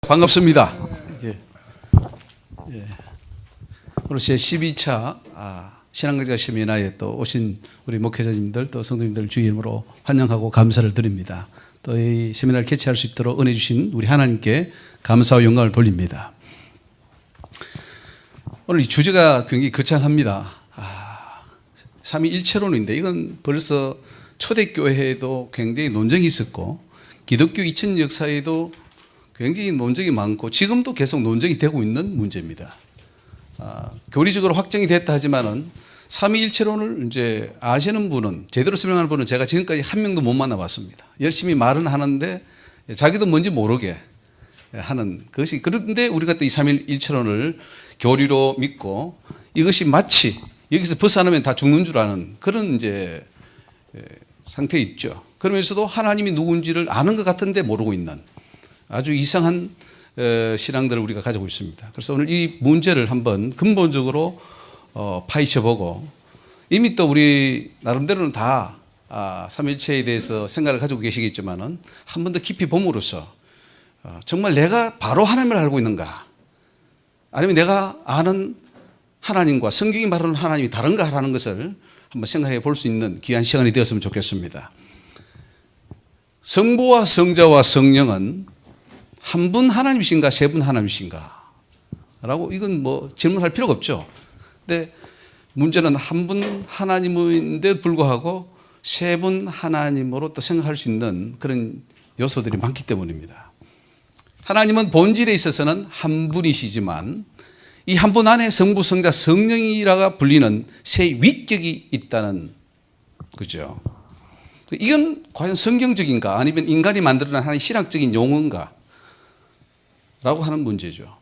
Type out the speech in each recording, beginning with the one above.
반갑습니다. 예. 예. 오늘 제 12차 신앙강좌 세미나에 또 오신 우리 목회자님들 또 성도님들 주임으로 환영하고 감사를 드립니다. 또 이 세미나를 개최할 수 있도록 은혜 주신 우리 하나님께 감사와 영광을 돌립니다. 오늘 이 주제가 굉장히 거창합니다. 삼위일체론인데 이건 벌써 초대교회에도 굉장히 논쟁이 있었고 기독교 2000년 역사에도 굉장히 논쟁이 많고 지금도 계속 논쟁이 되고 있는 문제입니다. 교리적으로 확정이 됐다 하지만은 삼위일체론을 이제 아시는 분은, 제대로 설명하는 분은 제가 지금까지 한 명도 못 만나봤습니다. 열심히 말은 하는데 자기도 뭔지 모르게 하는 것이, 그런데 우리가 또 이 삼위일체론을 교리로 믿고 이것이 마치 여기서 벗어나면 다 죽는 줄 아는 그런 이제 상태에 있죠. 그러면서도 하나님이 누군지를 아는 것 같은데 모르고 있는 아주 이상한 신앙들을 우리가 가지고 있습니다. 그래서 오늘 이 문제를 한번 근본적으로 파헤쳐보고, 이미 또 우리 나름대로는 다 삼일체에 대해서 생각을 가지고 계시겠지만은 한 번 더 깊이 봄으로써 정말 내가 바로 하나님을 알고 있는가, 아니면 내가 아는 하나님과 성경이 말하는 하나님이 다른가 하는 것을 한번 생각해 볼 수 있는 귀한 시간이 되었으면 좋겠습니다. 성부와 성자와 성령은 한 분 하나님이신가 세 분 하나님이신가 라고, 이건 뭐 질문할 필요가 없죠. 근데 문제는 한 분 하나님인데 불구하고 세 분 하나님으로 또 생각할 수 있는 그런 요소들이 많기 때문입니다. 하나님은 본질에 있어서는 한 분이시지만 이 한 분 안에 성부, 성자, 성령이라가 불리는 세 위격이 있다는 거죠. 이건 과연 성경적인가 아니면 인간이 만들어낸 하나의 신학적인 용어인가 라고 하는 문제죠.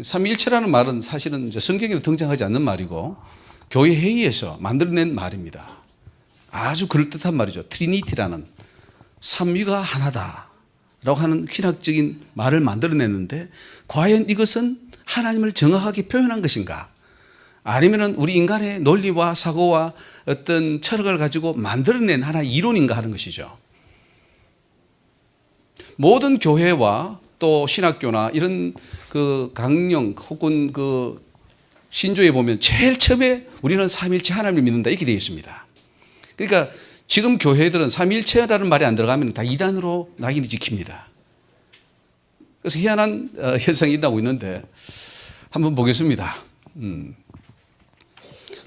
삼위일체라는 말은 사실은 이제 성경에는 등장하지 않는 말이고 교회 회의에서 만들어낸 말입니다. 아주 그럴듯한 말이죠. 트리니티라는, 삼위가 하나다 라고 하는 신학적인 말을 만들어냈는데, 과연 이것은 하나님을 정확하게 표현한 것인가, 아니면 우리 인간의 논리와 사고와 어떤 철학을 가지고 만들어낸 하나의 이론인가 하는 것이죠. 모든 교회와 또 신학교나 이런 그 강령 혹은 그 신조에 보면 제일 처음에 우리는 삼일체 하나님을 믿는다 이렇게 되어 있습니다. 그러니까 지금 교회들은 삼일체라는 말이 안 들어가면 다 이단으로 낙인이 찍힙니다. 그래서 희한한 현상이 일어나고 있는데 한번 보겠습니다.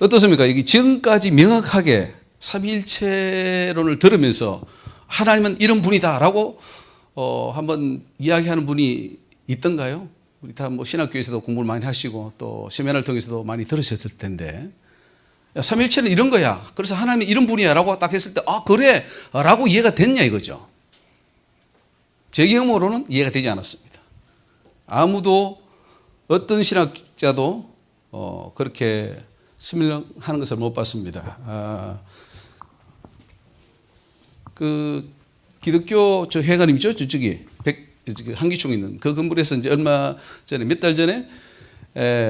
어떻습니까? 이게 지금까지 명확하게 삼위일체론을 들으면서 하나님은 이런 분이다라고 한번 이야기하는 분이 있던가요? 우리 다 뭐 신학교에서도 공부를 많이 하시고 또 세미나를 통해서도 많이 들으셨을 텐데, 야, 삼위일체는 이런 거야, 그래서 하나님이 이런 분이야라고 딱 했을 때 그래 라고 이해가 됐냐 이거죠. 제 경험으로는 이해가 되지 않았습니다. 아무도, 어떤 신학자도 그렇게 설명하는 것을 못 봤습니다. 그 기독교 저 회관님이죠, 저쪽이 한기총에 있는 그 건물에서 이제 얼마 전에, 몇 달 전에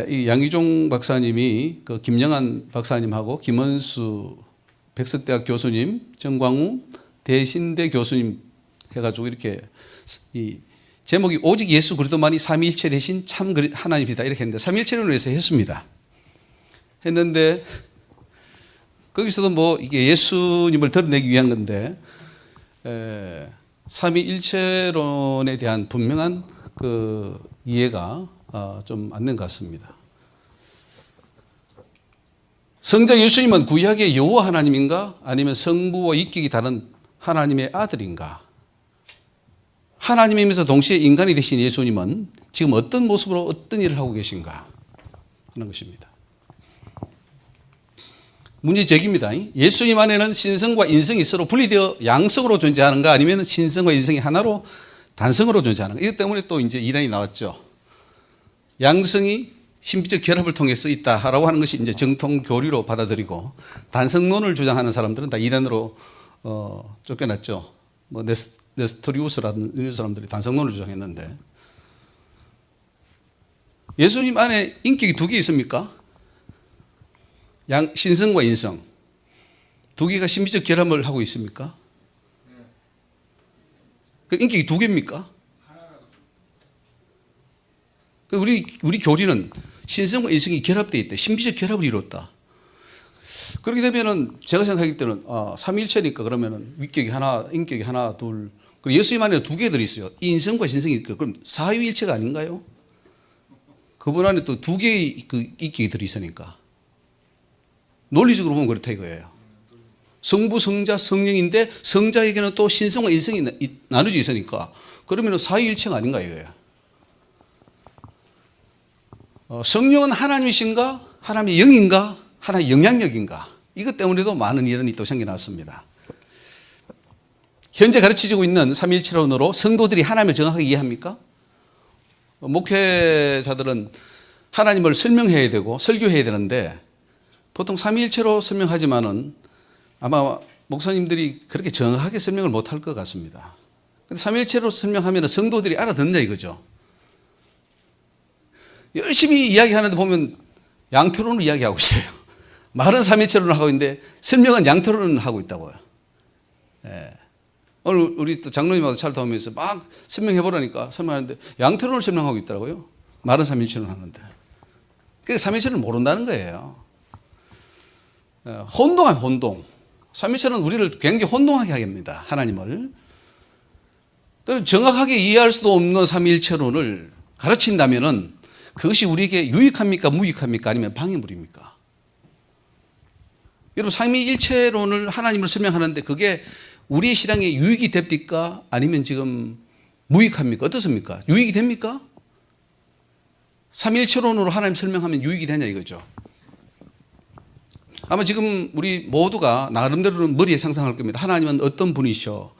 이 양기종 박사님이 그 김영한 박사님하고 김원수 백석대학 교수님, 정광우 대신대 교수님 해가지고 이렇게 이 제목이 오직 예수 그리스도만이 삼위일체 대신 참 하나님이다 이렇게 했는데, 삼위일체론을 위해서 했는데 거기서도 뭐 이게 예수님을 드러내기 위한 건데 삼위일체론에 대한 분명한 그 이해가 좀 안 된 것 같습니다. 성자 예수님은 구약의 여호와 하나님인가, 아니면 성부와 위격이 다른 하나님의 아들인가? 하나님이면서 동시에 인간이 되신 예수님은 지금 어떤 모습으로 어떤 일을 하고 계신가 하는 것입니다. 문제 제기입니다. 예수님 안에는 신성과 인성이 서로 분리되어 양성으로 존재하는가, 아니면 신성과 인성이 하나로 단성으로 존재하는가. 이것 때문에 또 이제 이론이 나왔죠. 양성이 신비적 결합을 통해서 있다라고 하는 것이 이제 정통 교리로 받아들이고, 단성론을 주장하는 사람들은 다 이단으로 쫓겨났죠. 뭐 네스토리우스라는 이런 사람들이 단성론을 주장했는데, 예수님 안에 인격이 두 개 있습니까? 신성과 인성 두 개가 신비적 결합을 하고 있습니까? 그 인격이 두 개입니까? 우리 교리는 신성과 인성이 결합되어 있다. 신비적 결합을 이뤘다. 그렇게 되면은 제가 생각할 때는 삼위일체니까 그러면은 위격이 하나, 인격이 하나, 둘. 그리고 예수님 안에 두 개 들어있어요. 인성과 신성이 그럼 사위일체가 아닌가요? 그분 안에 또 두 개의 그 인격이 들어있으니까. 논리적으로 보면 그렇다 이거예요. 성부, 성자, 성령인데 성자에게는 또 신성과 인성이 나눠져 있으니까 그러면 사위일체가 아닌가 이거예요. 성령은 하나님이신가? 하나님의 영인가? 하나의 영향력인가? 이것 때문에도 많은 이론이 또 생겨났습니다. 현재 가르쳐지고 있는 삼위일체론으로 성도들이 하나님을 정확하게 이해합니까? 목회자들은 하나님을 설명해야 되고 설교해야 되는데 보통 삼위일체로 설명하지만은 아마 목사님들이 그렇게 정확하게 설명을 못할 것 같습니다. 근데 삼위일체로 설명하면 성도들이 알아듣냐 이거죠. 열심히 이야기하는데 보면 양태론을 이야기하고 있어요. 말은 삼위일체론을 하고 있는데 설명은 양태론을 하고 있다고요. 예. 오늘 우리 또 장로님하고 찰도하면서 막 설명해보라니까 설명하는데 양태론을 설명하고 있더라고요. 말은 삼위일체론 하는데. 그러니까 삼위일체를 모른다는 거예요. 혼동한 혼동. 삼위일체는 우리를 굉장히 혼동하게 하게 합니다. 하나님을. 그럼 정확하게 이해할 수도 없는 삼위일체론을 가르친다면은 그것이 우리에게 유익합니까? 무익합니까? 아니면 방해물입니까? 여러분 삼위일체론을 하나님을 설명하는데 그게 우리의 신앙에 유익이 됩니까? 아니면 지금 무익합니까? 어떻습니까? 유익이 됩니까? 삼위일체론으로 하나님 설명하면 유익이 되냐 이거죠. 아마 지금 우리 모두가 나름대로는 머리에 상상할 겁니다. 하나님은 어떤 분이셔?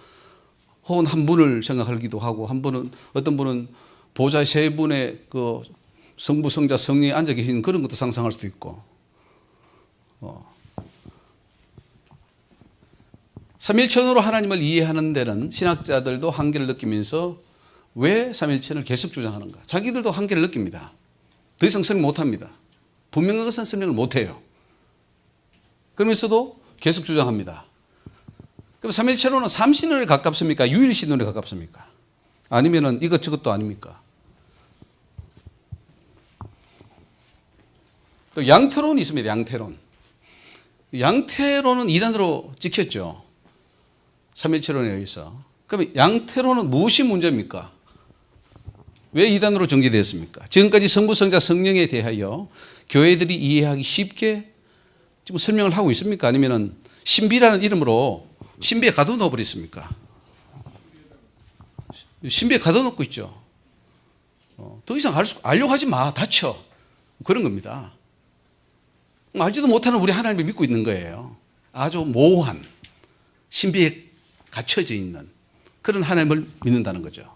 혹은 한 분을 생각하기도 하고 한 분은 어떤 분은 보좌 세 분의 그 성부, 성자, 성령이 앉아 계신 그런 것도 상상할 수도 있고 삼일천으로 하나님을 이해하는 데는 신학자들도 한계를 느끼면서 왜 삼일천을 계속 주장하는가? 자기들도 한계를 느낍니다. 더 이상 설명 못합니다. 분명한 것은 설명을 못해요. 그러면서도 계속 주장합니다. 그럼 삼일체론은 삼신론에 가깝습니까? 유일신론에 가깝습니까? 아니면은 이것저것도 아닙니까? 또 양태론이 있습니다. 양태론. 양태론은 이단으로 찍혔죠. 삼일체론에 의해서. 그럼 양태론은 무엇이 문제입니까? 왜 이단으로 정지되었습니까? 지금까지 성부, 성자, 성령에 대하여 교회들이 이해하기 쉽게 지금 설명을 하고 있습니까? 아니면은 신비라는 이름으로 신비에 가둬놓아 버렸습니까? 신비에 가둬놓고 있죠. 더 이상 알려고 하지 마. 다쳐. 그런 겁니다. 알지도 못하는 우리 하나님을 믿고 있는 거예요. 아주 모호한 신비에 갇혀져 있는 그런 하나님을 믿는다는 거죠.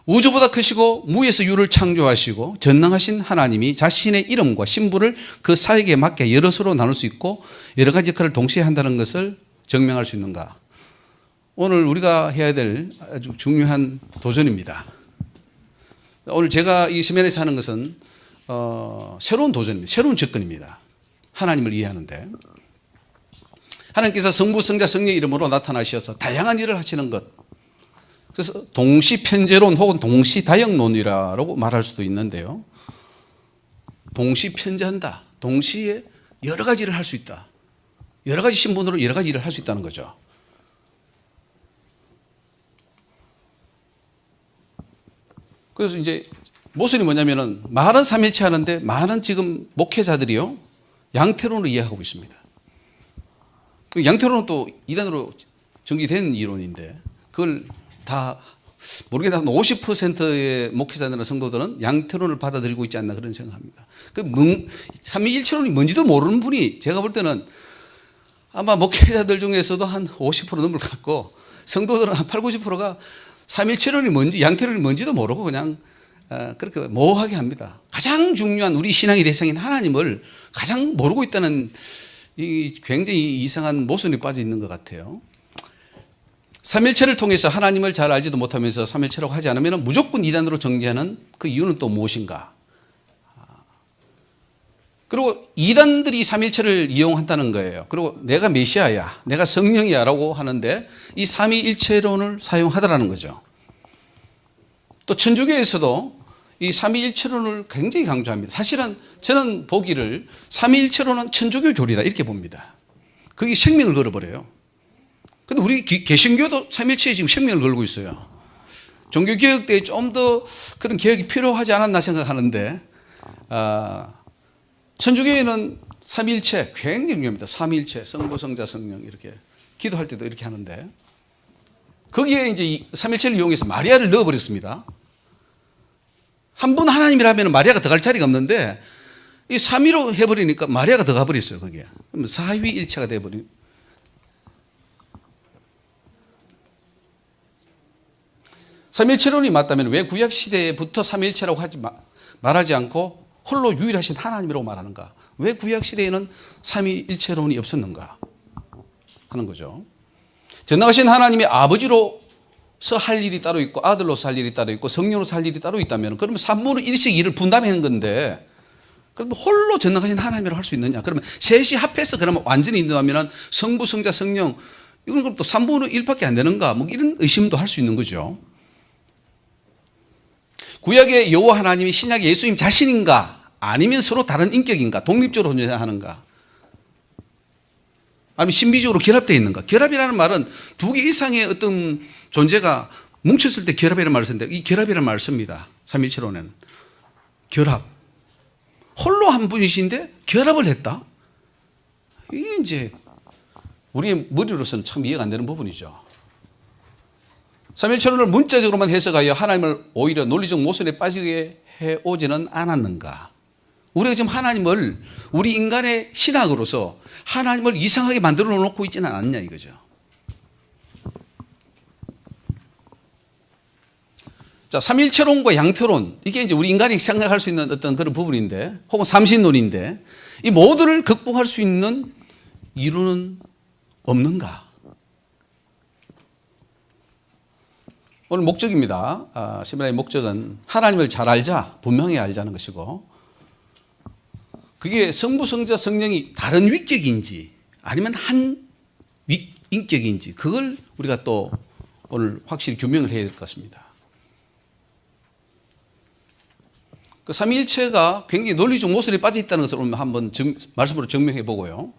우주보다 크시고 무에서 유를 창조하시고 전능하신 하나님이 자신의 이름과 신분을 그 사역에 맞게 여럿으로 나눌 수 있고 여러 가지 역할을 동시에 한다는 것을 증명할 수 있는가? 오늘 우리가 해야 될 아주 중요한 도전입니다. 오늘 제가 이 세미나에서 하는 것은 새로운 도전입니다. 새로운 접근입니다. 하나님을 이해하는데 하나님께서 성부, 성자, 성령의 이름으로 나타나셔서 다양한 일을 하시는 것. 그래서 동시편제론 혹은 동시다역론이라고 말할 수도 있는데요. 동시편제한다. 동시에 여러 가지 일을 할 수 있다. 여러 가지 신분으로 여러 가지 일을 할 수 있다는 거죠. 그래서 이제 모순이 뭐냐면은 말은 삼일체 하는데 많은 지금 목회자들이요. 양태론을 이해하고 있습니다. 양태론은 또 이단으로 정기된 이론인데 그걸 다 모르겠는데 한 50%의 목회자들이나 성도들은 양태론을 받아들이고 있지 않나 그런 생각합니다. 삼위일체론이 뭔지도 모르는 분이 제가 볼 때는 아마 목회자들 중에서도 한 50% 넘을 것 같고 성도들은 한 8, 90%가 삼위일체론이 뭔지 양태론이 뭔지도 모르고 그냥 그렇게 모호하게 합니다. 가장 중요한 우리 신앙의 대상인 하나님을 가장 모르고 있다는 이 굉장히 이상한 모순이 빠져 있는 것 같아요. 삼일체를 통해서 하나님을 잘 알지도 못하면서 삼일체라고 하지 않으면 무조건 이단으로 정죄하는 그 이유는 또 무엇인가? 그리고 이단들이 삼일체를 이용한다는 거예요. 그리고 내가 메시아야, 내가 성령이야 라고 하는데 이 삼위일체론을 사용하더라는 거죠. 또 천주교에서도 이 삼위일체론을 굉장히 강조합니다. 사실은 저는 보기를 삼위일체론은 천주교 교리다 이렇게 봅니다. 그게 생명을 걸어버려요. 근데 우리 개신교도 삼위일체에 지금 생명을 걸고 있어요. 종교개혁 때 좀 더 그런 개혁이 필요하지 않았나 생각하는데, 천주교에는 삼위일체 굉장히 중요합니다. 삼위일체, 성부, 성자, 성령 이렇게 기도할 때도 이렇게 하는데, 거기에 이제 이 삼위일체를 이용해서 마리아를 넣어버렸습니다. 한 분 하나님이라면 마리아가 들어갈 자리가 없는데, 이 삼위로 해버리니까 마리아가 들어가 버렸어요, 거기에. 그러면 사위일체가 돼버린. 삼위일체론이 맞다면 왜 구약시대부터 삼위일체라고 말하지 않고 홀로 유일하신 하나님이라고 말하는가? 왜 구약시대에는 삼위일체론이 없었는가? 하는 거죠. 전능하신 하나님이 아버지로서 할 일이 따로 있고 아들로서 할 일이 따로 있고 성령으로서 할 일이 따로 있다면 그러면 3분의 1씩 일을 분담하는 건데 그럼 홀로 전능하신 하나님이라고 할 수 있느냐? 그러면 셋이 합해서 그러면 완전히 인도하면 성부, 성자, 성령 이건 그럼 또 3분의 1밖에 안 되는가? 뭐 이런 의심도 할 수 있는 거죠. 구약의 여호와 하나님이 신약의 예수님 자신인가? 아니면 서로 다른 인격인가? 독립적으로 존재하는가? 아니면 신비적으로 결합되어 있는가? 결합이라는 말은 두 개 이상의 어떤 존재가 뭉쳤을 때 결합이라는 말을 쓰는데 이 결합이라는 말을 씁니다. 삼위일체론에는. 결합. 홀로 한 분이신데 결합을 했다? 이게 이제 우리의 머리로서는 참 이해가 안 되는 부분이죠. 삼위일체론을 문자적으로만 해석하여 하나님을 오히려 논리적 모순에 빠지게 해오지는 않았는가? 우리가 지금 하나님을 우리 인간의 신학으로서 하나님을 이상하게 만들어 놓고 있지는 않았냐 이거죠. 자, 삼위일체론과 양태론 이게 이제 우리 인간이 생각할 수 있는 어떤 그런 부분인데 혹은 삼신론인데 이 모두를 극복할 수 있는 이유는 없는가? 오늘 목적입니다. 세미나의 목적은 하나님을 잘 알자, 분명히 알자는 것이고 그게 성부, 성자, 성령이 다른 위격인지 아니면 한 인격인지 그걸 우리가 또 오늘 확실히 규명을 해야 될 것 같습니다. 그 삼위일체가 굉장히 논리적 모순에 빠져 있다는 것을 오늘 한번 말씀으로 증명해 보고요.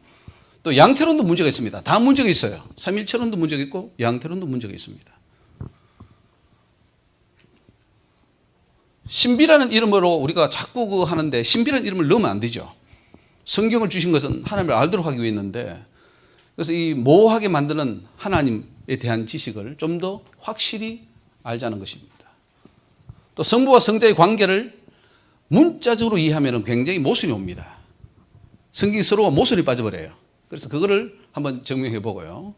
또 양태론도 문제가 있습니다. 다 문제가 있어요. 삼위일체론도 문제가 있고 양태론도 문제가 있습니다. 신비라는 이름으로 우리가 자꾸 하는데 신비라는 이름을 넣으면 안 되죠. 성경을 주신 것은 하나님을 알도록 하기 위해서인데 그래서 이 모호하게 만드는 하나님에 대한 지식을 좀 더 확실히 알자는 것입니다. 또 성부와 성자의 관계를 문자적으로 이해하면 굉장히 모순이 옵니다. 성경이 서로가 모순이 빠져버려요. 그래서 그거를 한번 증명해 보고요.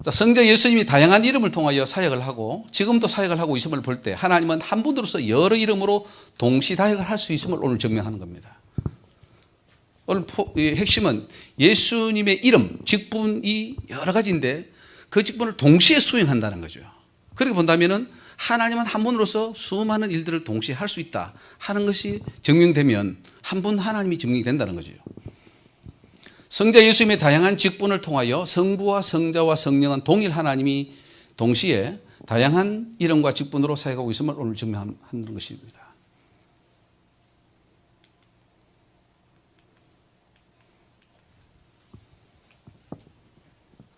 성자 예수님이 다양한 이름을 통하여 사역을 하고 지금도 사역을 하고 있음을 볼 때 하나님은 한 분으로서 여러 이름으로 동시다역을 할 수 있음을 오늘 증명하는 겁니다. 오늘 핵심은 예수님의 이름, 직분이 여러 가지인데 그 직분을 동시에 수행한다는 거죠. 그렇게 본다면 하나님은 한 분으로서 수많은 일들을 동시에 할 수 있다 하는 것이 증명되면 한 분 하나님이 증명이 된다는 거죠. 성자 예수님의 다양한 직분을 통하여 성부와 성자와 성령은 동일 하나님이 동시에 다양한 이름과 직분으로 사역하고 있음을 오늘 증명하는 것입니다.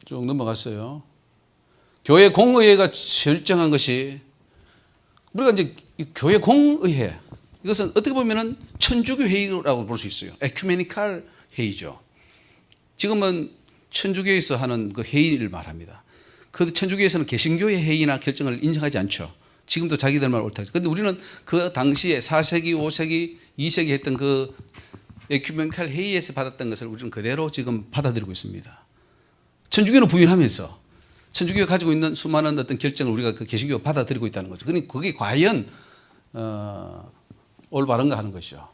쭉 넘어갔어요. 교회 공의회가 결정한 것이 우리가 이제 교회 공의회 이것은 어떻게 보면은 천주교 회의라고 볼 수 있어요. 에큐메니칼 회의죠. 지금은 천주교에서 하는 그 회의를 말합니다. 그 천주교에서는 개신교의 회의나 결정을 인정하지 않죠. 지금도 자기들 말 옳다. 그런데 우리는 그 당시에 4세기, 5세기, 2세기 했던 그 에큐메니칼 회의에서 받았던 것을 우리는 그대로 지금 받아들이고 있습니다. 천주교는 부인하면서 천주교가 가지고 있는 수많은 어떤 결정을 우리가 그 개신교가 받아들이고 있다는 거죠. 그러니 그게 과연 올바른가 하는 것이죠.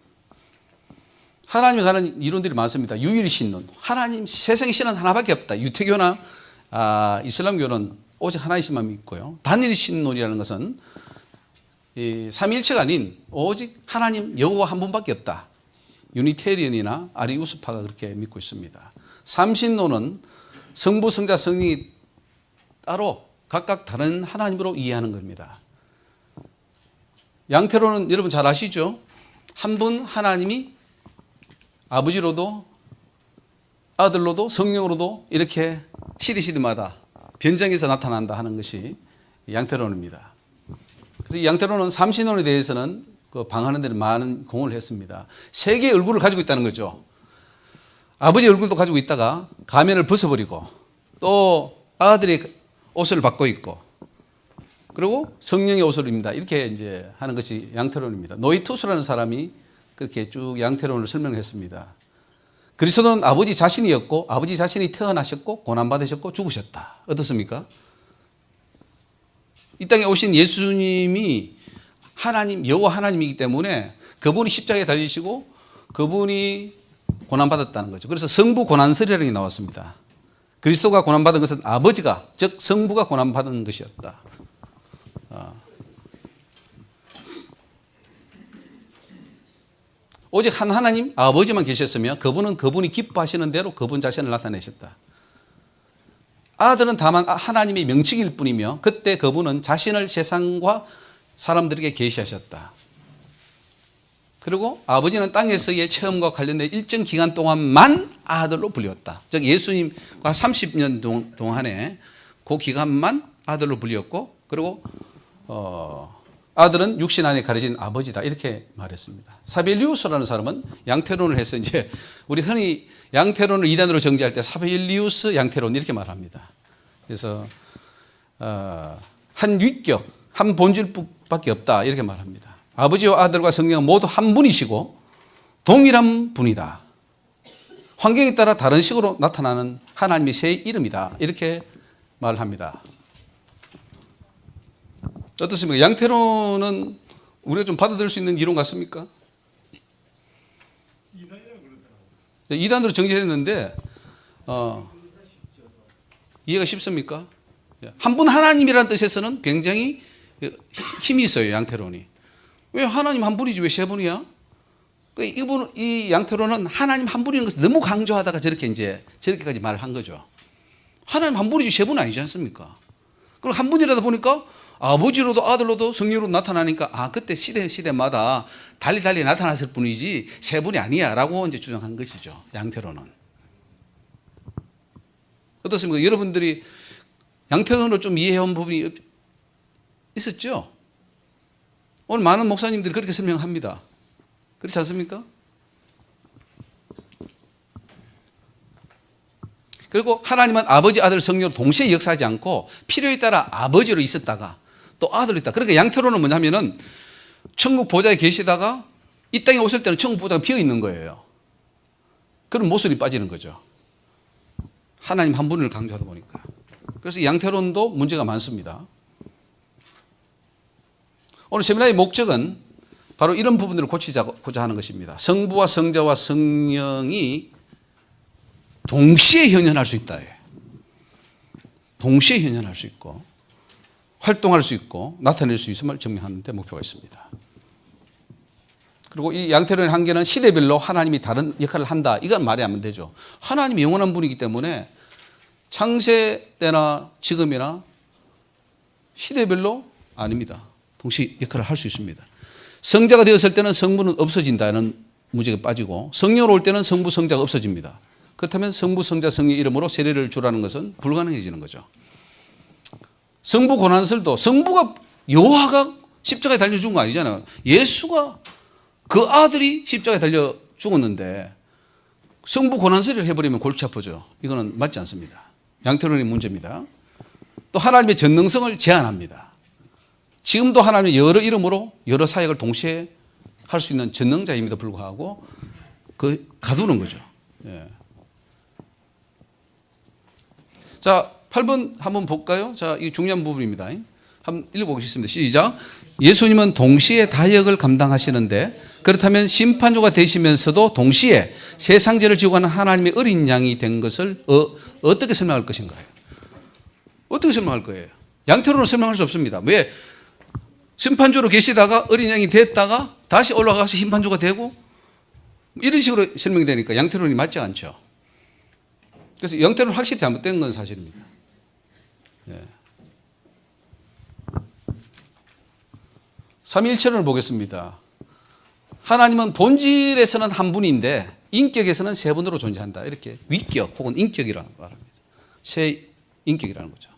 하나님에 관한 이론들이 많습니다. 유일신론. 하나님, 세상의 신은 하나밖에 없다. 유태교나 이슬람교는 오직 하나이신만 믿고요. 단일신론이라는 것은 이 삼위일체가 아닌 오직 하나님 여호와 한 분밖에 없다. 유니테리언이나 아리우스파가 그렇게 믿고 있습니다. 삼신론은 성부, 성자, 성령이 따로 각각 다른 하나님으로 이해하는 겁니다. 양태론은 여러분 잘 아시죠? 한 분 하나님이 아버지로도 아들로도 성령으로도 이렇게 시리시리마다 변장해서 나타난다 하는 것이 양태론입니다. 그래서 이 양태론은 삼신론에 대해서는 그 방하는 데는 많은 공헌을 했습니다. 세 개의 얼굴을 가지고 있다는 거죠. 아버지 얼굴도 가지고 있다가 가면을 벗어버리고 또 아들의 옷을 받고 있고 그리고 성령의 옷을 입는다. 이렇게 이제 하는 것이 양태론입니다. 노이투스라는 사람이 그렇게 쭉 양태론을 설명했습니다. 그리스도는 아버지 자신이었고 아버지 자신이 태어나셨고 고난받으셨고 죽으셨다. 어떻습니까? 이 땅에 오신 예수님이 하나님, 여호와 하나님이기 때문에 그분이 십자가에 달리시고 그분이 고난받았다는 거죠. 그래서 성부 고난설이라는 게 나왔습니다. 그리스도가 고난받은 것은 아버지가, 즉 성부가 고난받은 것이었다. 오직 한 하나님 아버지만 계셨으며 그분은 그분이 기뻐하시는 대로 그분 자신을 나타내셨다. 아들은 다만 하나님의 명칭일 뿐이며 그때 그분은 자신을 세상과 사람들에게 계시하셨다. 그리고 아버지는 땅에서의 체험과 관련된 일정 기간 동안만 아들로 불렸다. 즉 예수님과 30년 동안에 그 기간만 아들로 불렸고 그리고 아들은 육신 안에 가려진 아버지다. 이렇게 말했습니다. 사벨리우스라는 사람은 양태론을 해서 이제 우리 흔히 양태론을 이단으로 정지할 때 사벨리우스 양태론 이렇게 말합니다. 그래서 한 위격, 한 본질밖에 없다. 이렇게 말합니다. 아버지와 아들과 성령은 모두 한 분이시고 동일한 분이다. 환경에 따라 다른 식으로 나타나는 하나님의 새 이름이다. 이렇게 말합니다. 어떻습니까? 양태론은 우리가 좀 받아들일 수 있는 이론 같습니까? 이단으로 정지했는데 이해가 쉽습니까? 한 분 하나님이라는 뜻에서는 굉장히 힘이 있어요. 양태론이. 왜 하나님 한 분이지 왜 세 분이야? 이 양태론은 하나님 한 분이라는 것을 너무 강조하다가 저렇게까지 말을 한 거죠. 하나님 한 분이지 세 분 아니지 않습니까? 그럼 한 분이라다 보니까 아버지로도 아들로도 성령으로 나타나니까 그때 시대마다 달리 나타났을 뿐이지 세 분이 아니야 라고 이제 주장한 것이죠. 양태론은. 어떻습니까? 여러분들이 양태론으로 좀 이해해온 부분이 있었죠? 오늘 많은 목사님들이 그렇게 설명합니다. 그렇지 않습니까? 그리고 하나님은 아버지, 아들, 성령으로 동시에 역사하지 않고 필요에 따라 아버지로 있었다가 또 아들로 있다. 그러니까 양태론은 뭐냐면은 천국 보좌에 계시다가 이 땅에 오실 때는 천국 보좌가 비어 있는 거예요. 그런 모습이 빠지는 거죠. 하나님 한 분을 강조하다 보니까. 그래서 양태론도 문제가 많습니다. 오늘 세미나의 목적은 바로 이런 부분들을 고치고자 하는 것입니다. 성부와 성자와 성령이 동시에 현현할 수 있다. 동시에 현현할 수 있고 활동할 수 있고 나타낼 수 있음을 증명하는 데 목표가 있습니다. 그리고 이 양태론의 한계는 시대별로 하나님이 다른 역할을 한다. 이건 말이 안 되죠. 하나님이 영원한 분이기 때문에 창세 때나 지금이나 시대별로 아닙니다. 동시에 역할을 할 수 있습니다. 성자가 되었을 때는 성부는 없어진다는 문제가 빠지고 성령으로 올 때는 성부, 성자가 없어집니다. 그렇다면 성부, 성자, 성령 이름으로 세례를 주라는 것은 불가능해지는 거죠. 성부 고난설도 성부가 여호와가 십자가에 달려 죽은 거 아니잖아요. 예수가 그 아들이 십자가에 달려 죽었는데 성부 고난설을 해버리면 골치 아프죠. 이거는 맞지 않습니다. 양태론의 문제입니다. 또 하나님의 전능성을 제한합니다. 지금도 하나님의 여러 이름으로 여러 사역을 동시에 할 수 있는 전능자임에도 불구하고 가두는 거죠. 예. 자, 8번 한번 볼까요? 자, 이 중요한 부분입니다. 한번 읽어보겠습니다. 시작. 예수님은 동시에 다역을 감당하시는데 그렇다면 심판주가 되시면서도 동시에 세상 죄를 지고 가는 하나님의 어린 양이 된 것을 어떻게 설명할 것인가요? 어떻게 설명할 거예요? 양태로는 설명할 수 없습니다. 왜? 심판주로 계시다가 어린 양이 됐다가 다시 올라가서 심판주가 되고 이런 식으로 설명이 되니까 양태론이 맞지 않죠. 그래서 양태론은 확실히 잘못된 건 사실입니다. 예. 삼위일체론을 보겠습니다. 하나님은 본질에서는 한 분인데 인격에서는 세 분으로 존재한다. 이렇게 위격 혹은 인격이라는 말합니다. 세 인격이라는 거죠.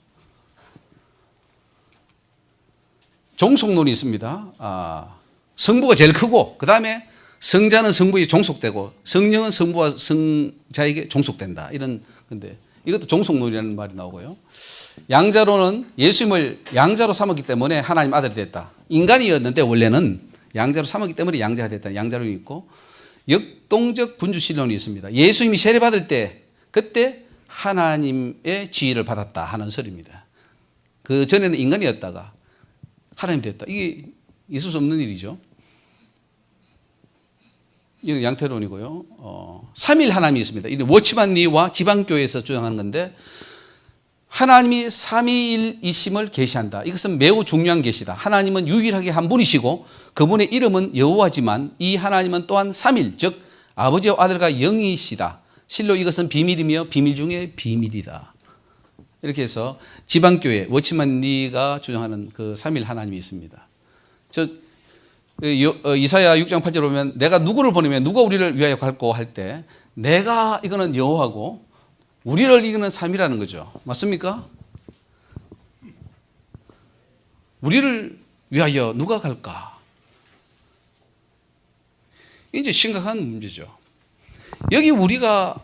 종속론이 있습니다. 성부가 제일 크고 그 다음에 성자는 성부에 종속되고 성령은 성부와 성자에게 종속된다. 이런 건데 이것도 종속론이라는 말이 나오고요. 양자로는 예수님을 양자로 삼았기 때문에 하나님 아들이 됐다. 인간이었는데 원래는 양자로 삼았기 때문에 양자가 됐다. 양자론이 있고 역동적 분주신론이 있습니다. 예수님이 세례받을 때 그때 하나님의 지위를 받았다 하는 설입니다. 그 전에는 인간이었다가 하나님 됐다. 이게 있을 수 없는 일이죠. 이건 양태론이고요. 삼일 하나님이 있습니다. 이 워치만 니와 지방교회에서 주장하는 건데 하나님이 삼위일이심을 계시한다. 이것은 매우 중요한 계시다. 하나님은 유일하게 한 분이시고 그분의 이름은 여호와지만 이 하나님은 또한 삼일, 즉 아버지와 아들과 영이시다. 실로 이것은 비밀이며 비밀 중에 비밀이다. 이렇게 해서 지방교회 워치만 니가 주장하는 그 삼일 하나님이 있습니다. 즉 이사야 6장 8절 보면 내가 누구를 보내면 누가 우리를 위하여 갈고 할 때 내가 이거는 여호와고 우리를 이기는 삼이라는 거죠. 맞습니까? 우리를 위하여 누가 갈까? 이제 심각한 문제죠. 여기 우리가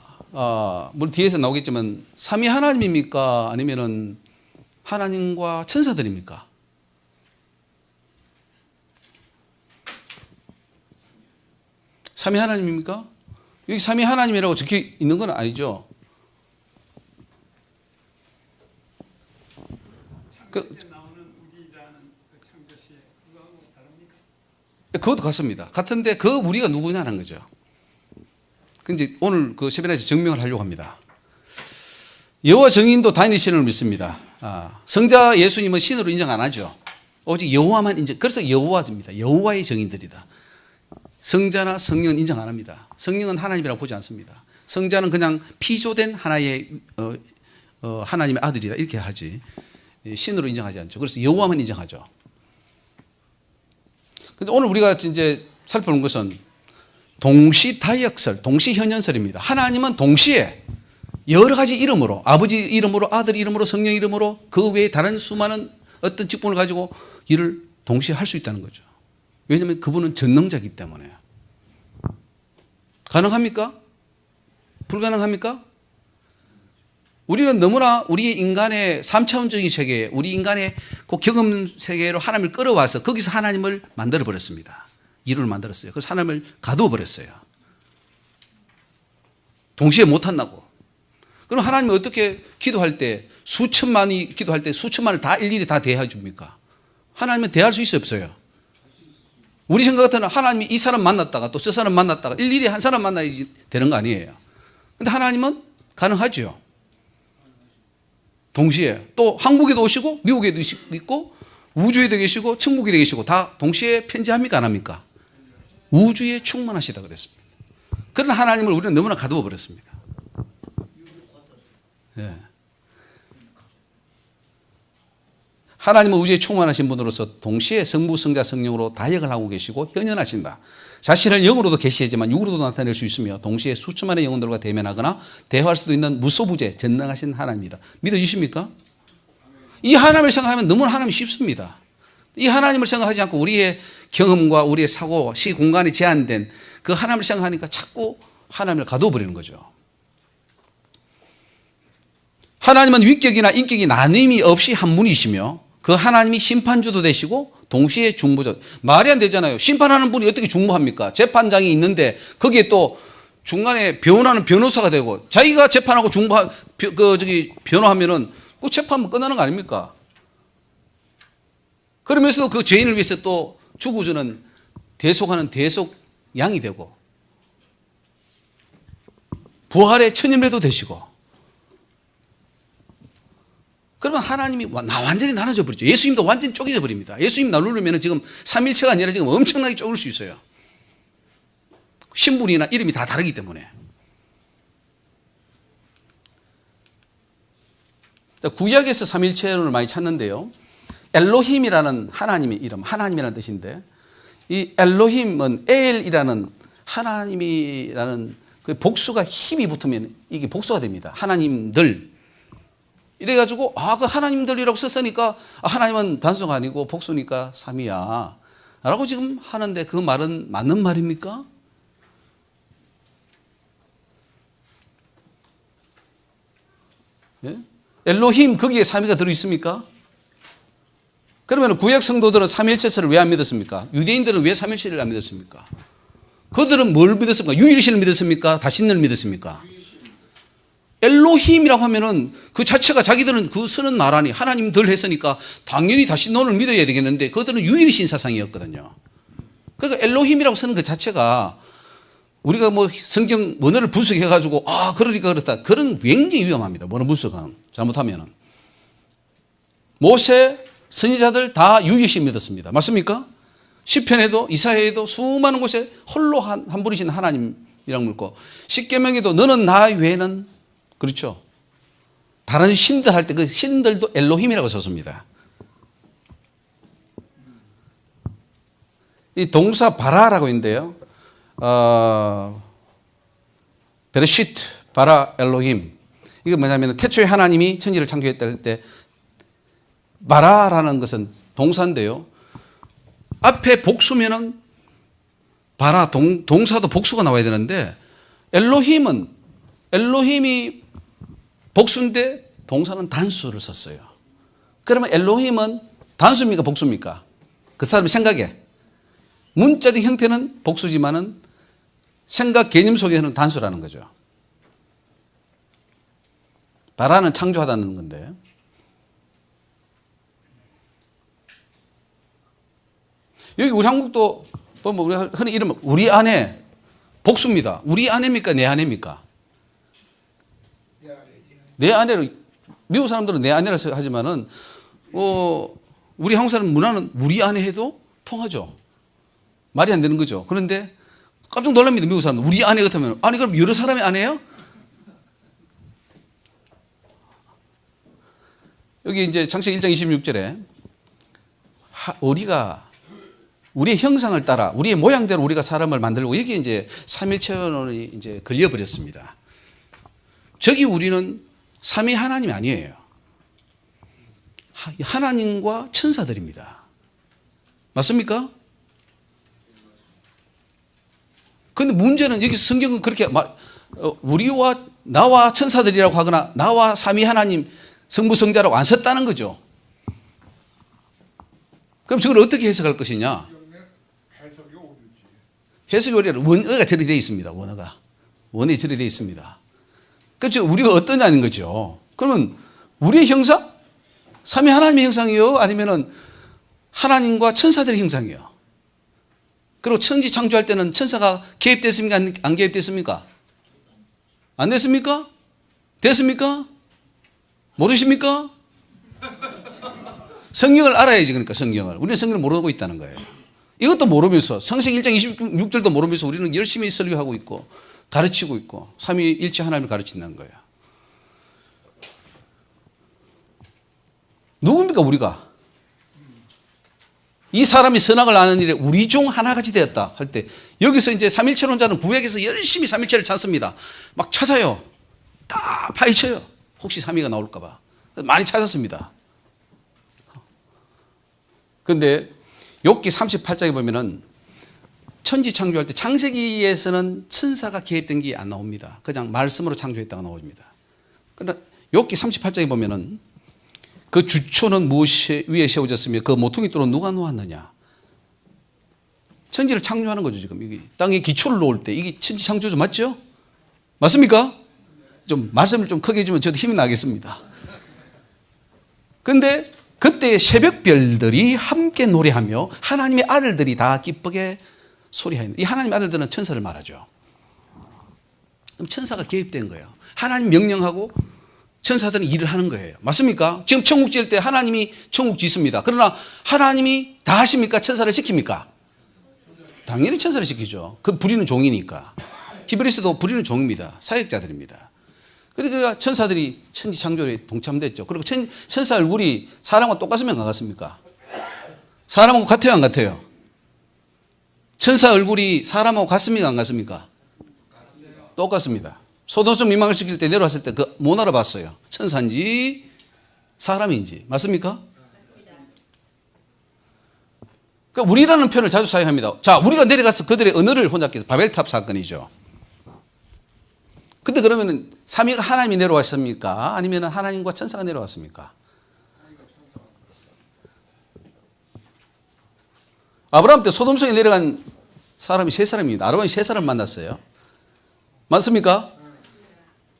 물론 뒤에서 나오겠지만 삼위 하나님입니까? 아니면은 하나님과 천사들입니까? 삼위 하나님입니까? 여기 삼위 하나님이라고 적혀 있는 건 아니죠. 그것도 같습니다. 같은데 그 우리가 누구냐는 거죠. 근데 오늘 그 세배에서 증명을 하려고 합니다. 여호와 증인도 다니엘 신을 믿습니다. 성자 예수님은 신으로 인정 안 하죠. 오직 여호와만 인정. 그래서 여호와입니다. 여호와의 증인들이다. 성자나 성령은 인정 안 합니다. 성령은 하나님이라고 보지 않습니다. 성자는 그냥 피조된 하나의 하나님의 아들이다 이렇게 하지 신으로 인정하지 않죠. 그래서 여호와만 인정하죠. 근데 오늘 우리가 이제 살펴보는 것은 동시다역설, 동시현현설입니다. 하나님은 동시에 여러 가지 이름으로 아버지 이름으로 아들 이름으로 성령 이름으로 그 외에 다른 수많은 어떤 직분을 가지고 일을 동시에 할 수 있다는 거죠. 왜냐하면 그분은 전능자이기 때문에. 가능합니까? 불가능합니까? 우리는 너무나 우리 인간의 3차원적인 세계, 우리 인간의 그 경험 세계로 하나님을 끌어와서 거기서 하나님을 만들어 버렸습니다. 이름을 만들었어요. 그래서 하나님을 가두어 버렸어요. 동시에 못 한다고. 그럼 하나님이 어떻게 기도할 때 수천만이 기도할 때 수천만을 다 일일이 다 대해 줍니까? 하나님은 대할 수 있어요, 없어요? 우리 생각 같으면 하나님이 이 사람 만났다가 또 저 사람 만났다가 일일이 한 사람 만나야지 되는 거 아니에요. 근데 하나님은 가능하죠. 동시에 또 한국에도 오시고 미국에도 있고 우주에도 계시고 천국에도 계시고 다 동시에 편지합니까 안 합니까? 우주에 충만하시다 그랬습니다. 그런 하나님을 우리는 너무나 가두어 버렸습니다. 네. 하나님은 우주에 충만하신 분으로서 동시에 성부, 성자, 성령으로 다역을 하고 계시고 현현하신다. 자신을 영으로도 계시지만 육으로도 나타낼 수 있으며 동시에 수천만의 영혼들과 대면하거나 대화할 수도 있는 무소부재 전능하신 하나님입니다. 믿어주십니까? 이 하나님을 생각하면 너무나 하나님이 쉽습니다. 이 하나님을 생각하지 않고 우리의 경험과 우리의 사고, 시, 공간이 제한된 그 하나님을 생각하니까 자꾸 하나님을 가둬버리는 거죠. 하나님은 위격이나 인격이 나눔이 없이 한 분이시며 그 하나님이 심판주도 되시고 동시에 중보자. 말이 안 되잖아요. 심판하는 분이 어떻게 중보합니까? 재판장이 있는데 거기에 또 중간에 변호하는 변호사가 되고 자기가 재판하고 변호하면은 그 재판은 끝나는 거 아닙니까? 그러면서도 그 죄인을 위해서 또 주구주는 대속하는 대속 양이 되고 부활의 천인매도 되시고 그러면 하나님이 완전히 나눠져 버리죠. 예수님도 완전히 쪼개져 버립니다. 예수님 나누려면 지금 삼일체가 아니라 지금 엄청나게 쪼갤 수 있어요. 신분이나 이름이 다 다르기 때문에. 구약에서 삼일체론을 많이 찾는데요. 엘로힘이라는 하나님의 이름, 하나님이라는 뜻인데 이 엘로힘은 엘이라는 하나님이라는 그 복수가 힘이 붙으면 이게 복수가 됩니다. 하나님들. 이래가지고 그 하나님들이라고 썼으니까 하나님은 단수가 아니고 복수니까 삼위야 라고 지금 하는데 그 말은 맞는 말입니까? 예? 엘로힘 거기에 삼위가 들어있습니까? 그러면 구약 성도들은 삼위일체설을 왜 안 믿었습니까? 유대인들은 왜 삼위일체를 안 믿었습니까? 그들은 뭘 믿었습니까? 유일신을 믿었습니까? 다신을 믿었습니까? 엘로힘이라고 하면은 그 자체가 자기들은 그 쓰는 나라니 하나님들 했으니까 당연히 다신론을 믿어야 되겠는데 그들은 유일신 사상이었거든요. 그러니까 엘로힘이라고 쓰는 그 자체가 우리가 뭐 성경 원어를 분석해가지고 그러니까 그렇다. 그런 굉장히 위험합니다. 원어 분석은 잘못하면은. 모세 선지자들 다 유일신 믿었습니다. 맞습니까? 시편에도 이사야에도 수많은 곳에 홀로 한 분이신 하나님이라고 믿고 십계명에도 너는 나 외에는 그렇죠. 다른 신들 할 때 그 신들도 엘로힘이라고 썼습니다. 이 동사 바라라고 있는데요. 베레시트 바라 엘로힘. 이게 뭐냐면 태초에 하나님이 천지를 창조했다 할 때 바라라는 것은 동사인데요. 앞에 복수면은 바라 동사도 복수가 나와야 되는데 엘로힘이 복수인데 동사는 단수를 썼어요. 그러면 엘로힘은 단수입니까? 복수입니까? 그 사람의 생각에. 문자적 형태는 복수지만은 생각 개념 속에서는 단수라는 거죠. 바라는 창조하다는 건데. 여기 우리 한국도 보면 우리가 흔히 이름은 우리 아내 복수입니다. 우리 아내입니까? 내 아내입니까? 내 아내로 미국 사람들은 내 아내라 하지만은 우리 한국 사람 문화는 우리 아내 해도 통하죠. 말이 안 되는 거죠. 그런데 깜짝 놀랍니다. 미국 사람들 우리 아내 같으면 아니 그럼 여러 사람의 아내예요? 여기 이제 창세기 1장 26절에 우리의 형상을 따라 우리의 모양대로 우리가 사람을 만들고 여기 이제 삼일체론이 이제 걸려버렸습니다. 저기 우리는 삼위 하나님이 아니에요. 하나님과 천사들입니다. 맞습니까? 그런데 문제는 여기 성경은 그렇게 우리와 나와 천사들이라고 하거나 나와 삼위 하나님 성부성자라고 안 썼다는 거죠. 그럼 저걸 어떻게 해석할 것이냐? 해석이 오히려 원어가 저리 되어 있습니다. 원어에 저리 되어 있습니다. 그렇죠. 우리가 어떠냐는 거죠. 그러면 우리의 형상? 삼위 하나님의 형상이요? 아니면은 하나님과 천사들의 형상이요? 그리고 천지 창조할 때는 천사가 개입됐습니까? 안 개입됐습니까? 안 됐습니까? 됐습니까? 모르십니까? 성경을 알아야지. 그러니까 성경을. 우리는 성경을 모르고 있다는 거예요. 이것도 모르면서 창세기 1장 26절도 모르면서 우리는 열심히 설교하고 있고 가르치고 있고 삼위일체 하나님을 가르친다는 거예요. 누굽니까 우리가? 이 사람이 선악을 아는 일에 우리 중 하나같이 되었다 할 때 여기서 이제 삼일체론자는 구약에서 열심히 삼일체를 찾습니다. 막 찾아요. 다 파헤쳐요. 혹시 삼위가 나올까 봐. 많이 찾았습니다. 그런데 욥기 38장에 보면은 천지 창조할 때 창세기에서는 천사가 개입된 게 안 나옵니다. 그냥 말씀으로 창조했다가 나옵니다. 그러나 욥기 38장에 보면은 그 주초는 무엇 위에 세워졌으며 그 모퉁이 돌은 누가 놓았느냐. 천지를 창조하는 거죠. 지금 이게 땅에 기초를 놓을 때 이게 천지 창조죠. 맞죠? 맞습니까? 좀 말씀을 좀 크게 해주면 저도 힘이 나겠습니다. 그런데 그때 새벽별들이 함께 노래하며 하나님의 아들들이 다 기쁘게 소리하는, 이 하나님의 아들들은 천사를 말하죠. 그럼 천사가 개입된 거예요. 하나님 명령하고 천사들은 일을 하는 거예요. 맞습니까? 지금 천국 지을 때 하나님이 천국 짓습니다. 그러나 하나님이 다 하십니까? 천사를 시킵니까? 당연히 천사를 시키죠. 그 부리는 종이니까. 히브리서도 부리는 종입니다. 사역자들입니다. 그러니까 천사들이 천지 창조에 동참됐죠. 그리고 천사 얼굴이 사람과 똑같으면 안 같습니까? 사람하고 같아요, 안 같아요? 천사 얼굴이 사람하고 같습니까, 안 같습니까? 똑같습니다. 소돔성 멸망을 시킬 때 내려왔을 때 그 못 알아봤어요. 천사인지 사람인지. 맞습니까? 그러니까 우리라는 표현을 자주 사용합니다. 자, 우리가 내려가서 그들의 언어를 혼잡해서 바벨탑 사건이죠. 근데 그러면은 삼위가 하나님이 내려왔습니까? 아니면 하나님과 천사가 내려왔습니까? 아브라함 때 소돔성에 내려간 사람이 세 사람입니다. 아브라함이 세 사람 만났어요. 맞습니까?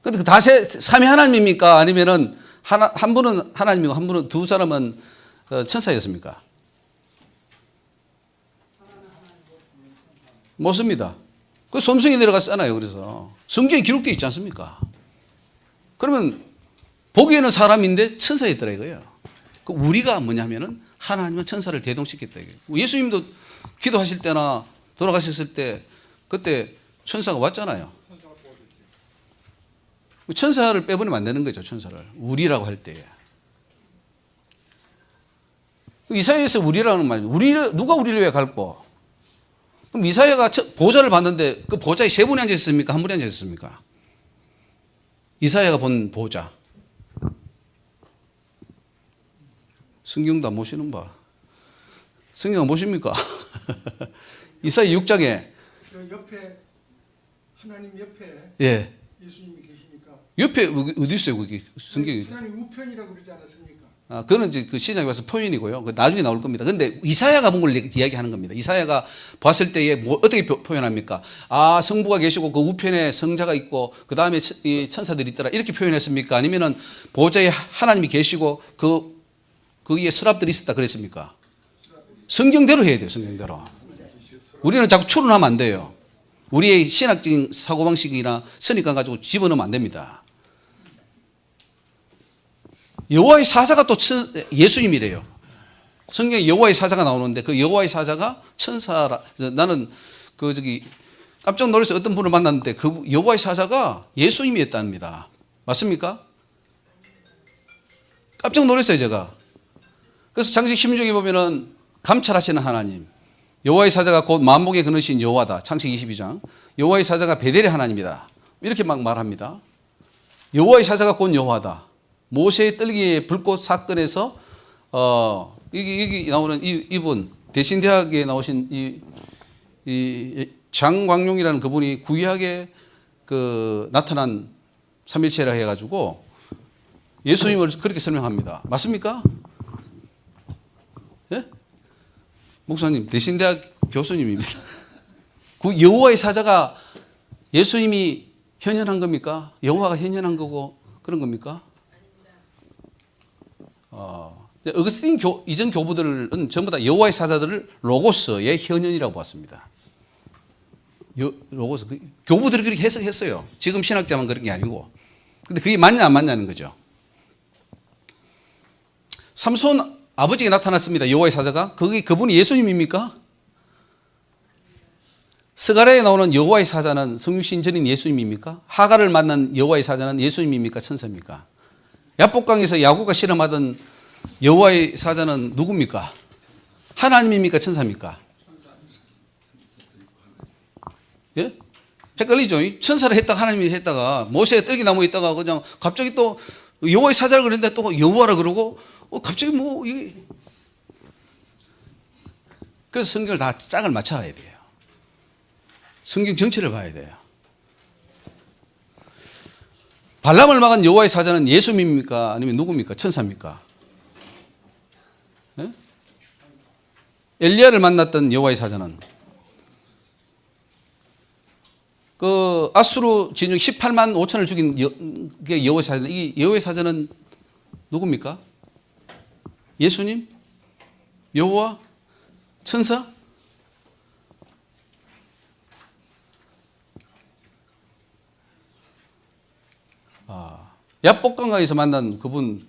근데 그 다 삼위 하나님입니까? 아니면은 한 분은 하나님이고 한 분은 두 사람은 천사였습니까? 못습니다. 그 소돔성에 내려갔잖아요. 그래서 성경에 기록되어 있지 않습니까? 그러면 보기에는 사람인데 천사였더라 이거예요. 그 우리가 뭐냐면은 하나님과 천사를 대동시켰다 이거예요. 예수님도 기도하실 때나 돌아가셨을 때 그때 천사가 왔잖아요. 천사를 빼버리면 안 되는 거죠. 천사를 우리라고 할 때에. 이사야에서 우리라는 말이에요. 누가 우리를 왜 갈고? 그럼 이사야가 보좌를 봤는데 그 보좌에 세 분이 앉아 있습니까? 한 분이 앉아 있습니까? 이사야가 본 보좌. 성경도 안 보시는 바. 성경 안 보십니까? 이사야 6장에 옆에 하나님 옆에 예. 예수님이 계시니까 옆에 어디 있어요? 거기 성경이. 하나님 우편이라고 그러지 않았습니까? 아, 그거는 이제 그 시장에 와서 표현이고요. 그 나중에 나올 겁니다. 근데 이사야가 본 걸 이야기하는 겁니다. 이사야가 봤을 때에 어떻게 표현합니까? 아, 성부가 계시고 그 우편에 성자가 있고 그 다음에 천사들이 있더라. 이렇게 표현했습니까? 아니면은 보좌에 하나님이 계시고 거기에 서랍들이 있었다 그랬습니까? 성경대로 해야 돼요. 성경대로. 우리는 자꾸 추론하면 안 돼요. 우리의 신학적인 사고방식이나 선입관 가지고 집어넣으면 안 됩니다. 여호와의 사자가 또 예수님이래요. 성경에 여호와의 사자가 나오는데 그 여호와의 사자가 천사라. 나는 깜짝 놀라서 어떤 분을 만났는데 그 여호와의 사자가 예수님이었답니다. 맞습니까? 깜짝 놀랐어요, 제가. 그래서 창세기 16장에 보면은 감찰하시는 하나님, 여호와의 사자가 곧 만복에 거느신 여호와다. 창세기 22장. 여호와의 사자가 베델의 하나님이다. 이렇게 막 말합니다. 여호와의 사자가 곧 여호와다. 모세의 떨기의 불꽃 사건에서 여기 나오는 이분 대신대학에 나오신 이 장광용이라는 그분이 구약에 나타난 삼일체라 해가지고 예수님을 그렇게 설명합니다. 맞습니까? 예? 목사님 대신대학 교수님입니다. 그 여호와의 사자가 예수님이 현현한 겁니까? 여호와가 현현한 거고 그런 겁니까? 어거스틴 이전 교부들은 전부 다 여호와의 사자들을 로고스의 현현이라고 봤습니다. 로고스 교부들이 그렇게 해석했어요. 지금 신학자만 그런 게 아니고. 근데 그게 맞냐 안 맞냐는 거죠. 삼손 아버지가 나타났습니다. 여호와의 사자가. 그분이 예수님입니까? 스가랴에 나오는 여호와의 사자는 성육신전인 예수님입니까? 하갈을 만난 여호와의 사자는 예수님입니까? 천사입니까? 야복강에서 야구가 실험하던 여호와의 사자는 누굽니까? 하나님입니까? 천사입니까? 예? 헷갈리죠? 천사를 했다가 하나님이 했다가 모세가 떨기나무에 있다가 그냥 갑자기 또 여호와의 사자를 그랬는데 또 여호와라 그러고 갑자기 이게 그래서 성경을 다 짝을 맞춰야 돼요. 성경 전체를 봐야 돼요. 발람을 막은 여호와의 사자는 예수님입니까? 아니면 누굽니까? 천사입니까? 예? 엘리야를 만났던 여호와의 사자는 아수르 진영 18만 5천을 죽인 여호와의 사자. 이 여호와의 사자는 누굽니까? 예수님? 여호와? 천사? 야복강가에서 만난 그분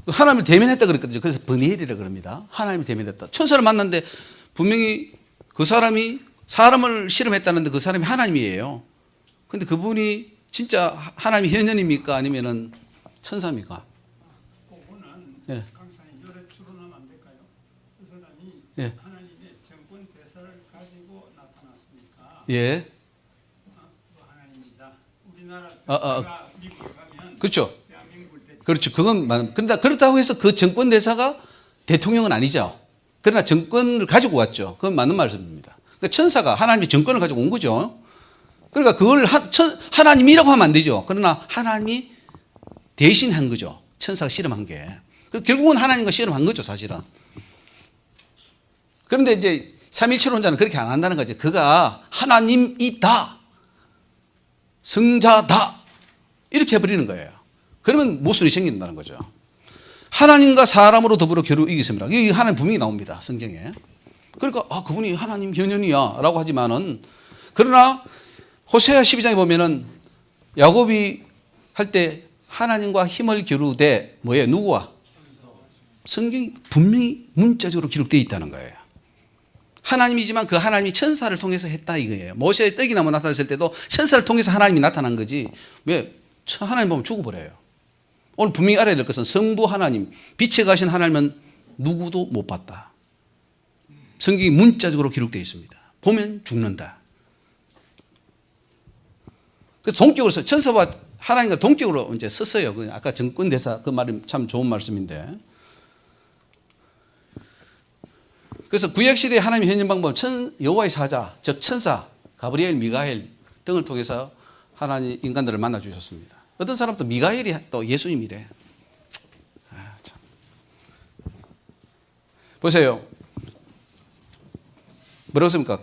하나님을 대면했다 그랬거든요. 그래서 버니엘이라 그럽니다. 하나님을 대면했다. 천사를 만났는데 분명히 그 사람이 사람을 실험했다는데 그 사람이 하나님이에요. 그런데 그분이 진짜 하나님이 현현입니까? 아니면은 천사입니까? 그거는 예. 강사님 열에 추론하면 안 될까요? 그 사람이 예. 하나님의 정권 대사를 가지고 나타났으니까 예. 또 하나님이다. 우리나라 아, 아. 대사가 미국에 가면 그렇죠. 대한민국을 대 그렇죠. 그건 그런데 그렇다고 해서 그 정권 대사가 대통령은 아니죠. 그러나 정권을 가지고 왔죠. 그건 맞는 말씀입니다. 그러니까 천사가 하나님의 정권을 가지고 온 거죠. 그러니까 그걸 하나님이라고 하면 안 되죠. 그러나 하나님이 대신 한 거죠. 천사가 실험한 게. 결국은 하나님과 실험한 거죠, 사실은. 그런데 이제 삼일체론자는 그렇게 안 한다는 거죠. 그가 하나님이다. 성자다. 이렇게 해버리는 거예요. 그러면 모순이 생긴다는 거죠. 하나님과 사람으로 더불어 겨루 이기습니다. 이 하나님 분명히 나옵니다. 성경에. 그러니까 그분이 하나님 현현이야 라고 하지만은 그러나 호세아 12장에 보면은 야곱이 할 때 하나님과 힘을 겨루되 뭐예요? 누구와? 성경이 분명히 문자적으로 기록되어 있다는 거예요. 하나님이지만 그 하나님이 천사를 통해서 했다 이거예요. 모세의 떡이 나무 나타났을 때도 천사를 통해서 하나님이 나타난 거지. 왜? 하나님 보면 죽어버려요. 오늘 분명히 알아야 될 것은 성부 하나님, 빛에 가신 하나님은 누구도 못 봤다. 성경이 문자적으로 기록되어 있습니다. 보면 죽는다. 그래서 동격으로 천사와 하나님과 동격으로 이제 섰어요. 아까 정권대사 그 말이 참 좋은 말씀인데. 그래서 구약시대의 하나님의 현현 방법은 여호와의 사자, 즉 천사, 가브리엘, 미가엘 등을 통해서 하나님 인간들을 만나 주셨습니다. 어떤 사람도 미가엘이 또 예수님이래. 참. 보세요. 뭐라고 씁니까?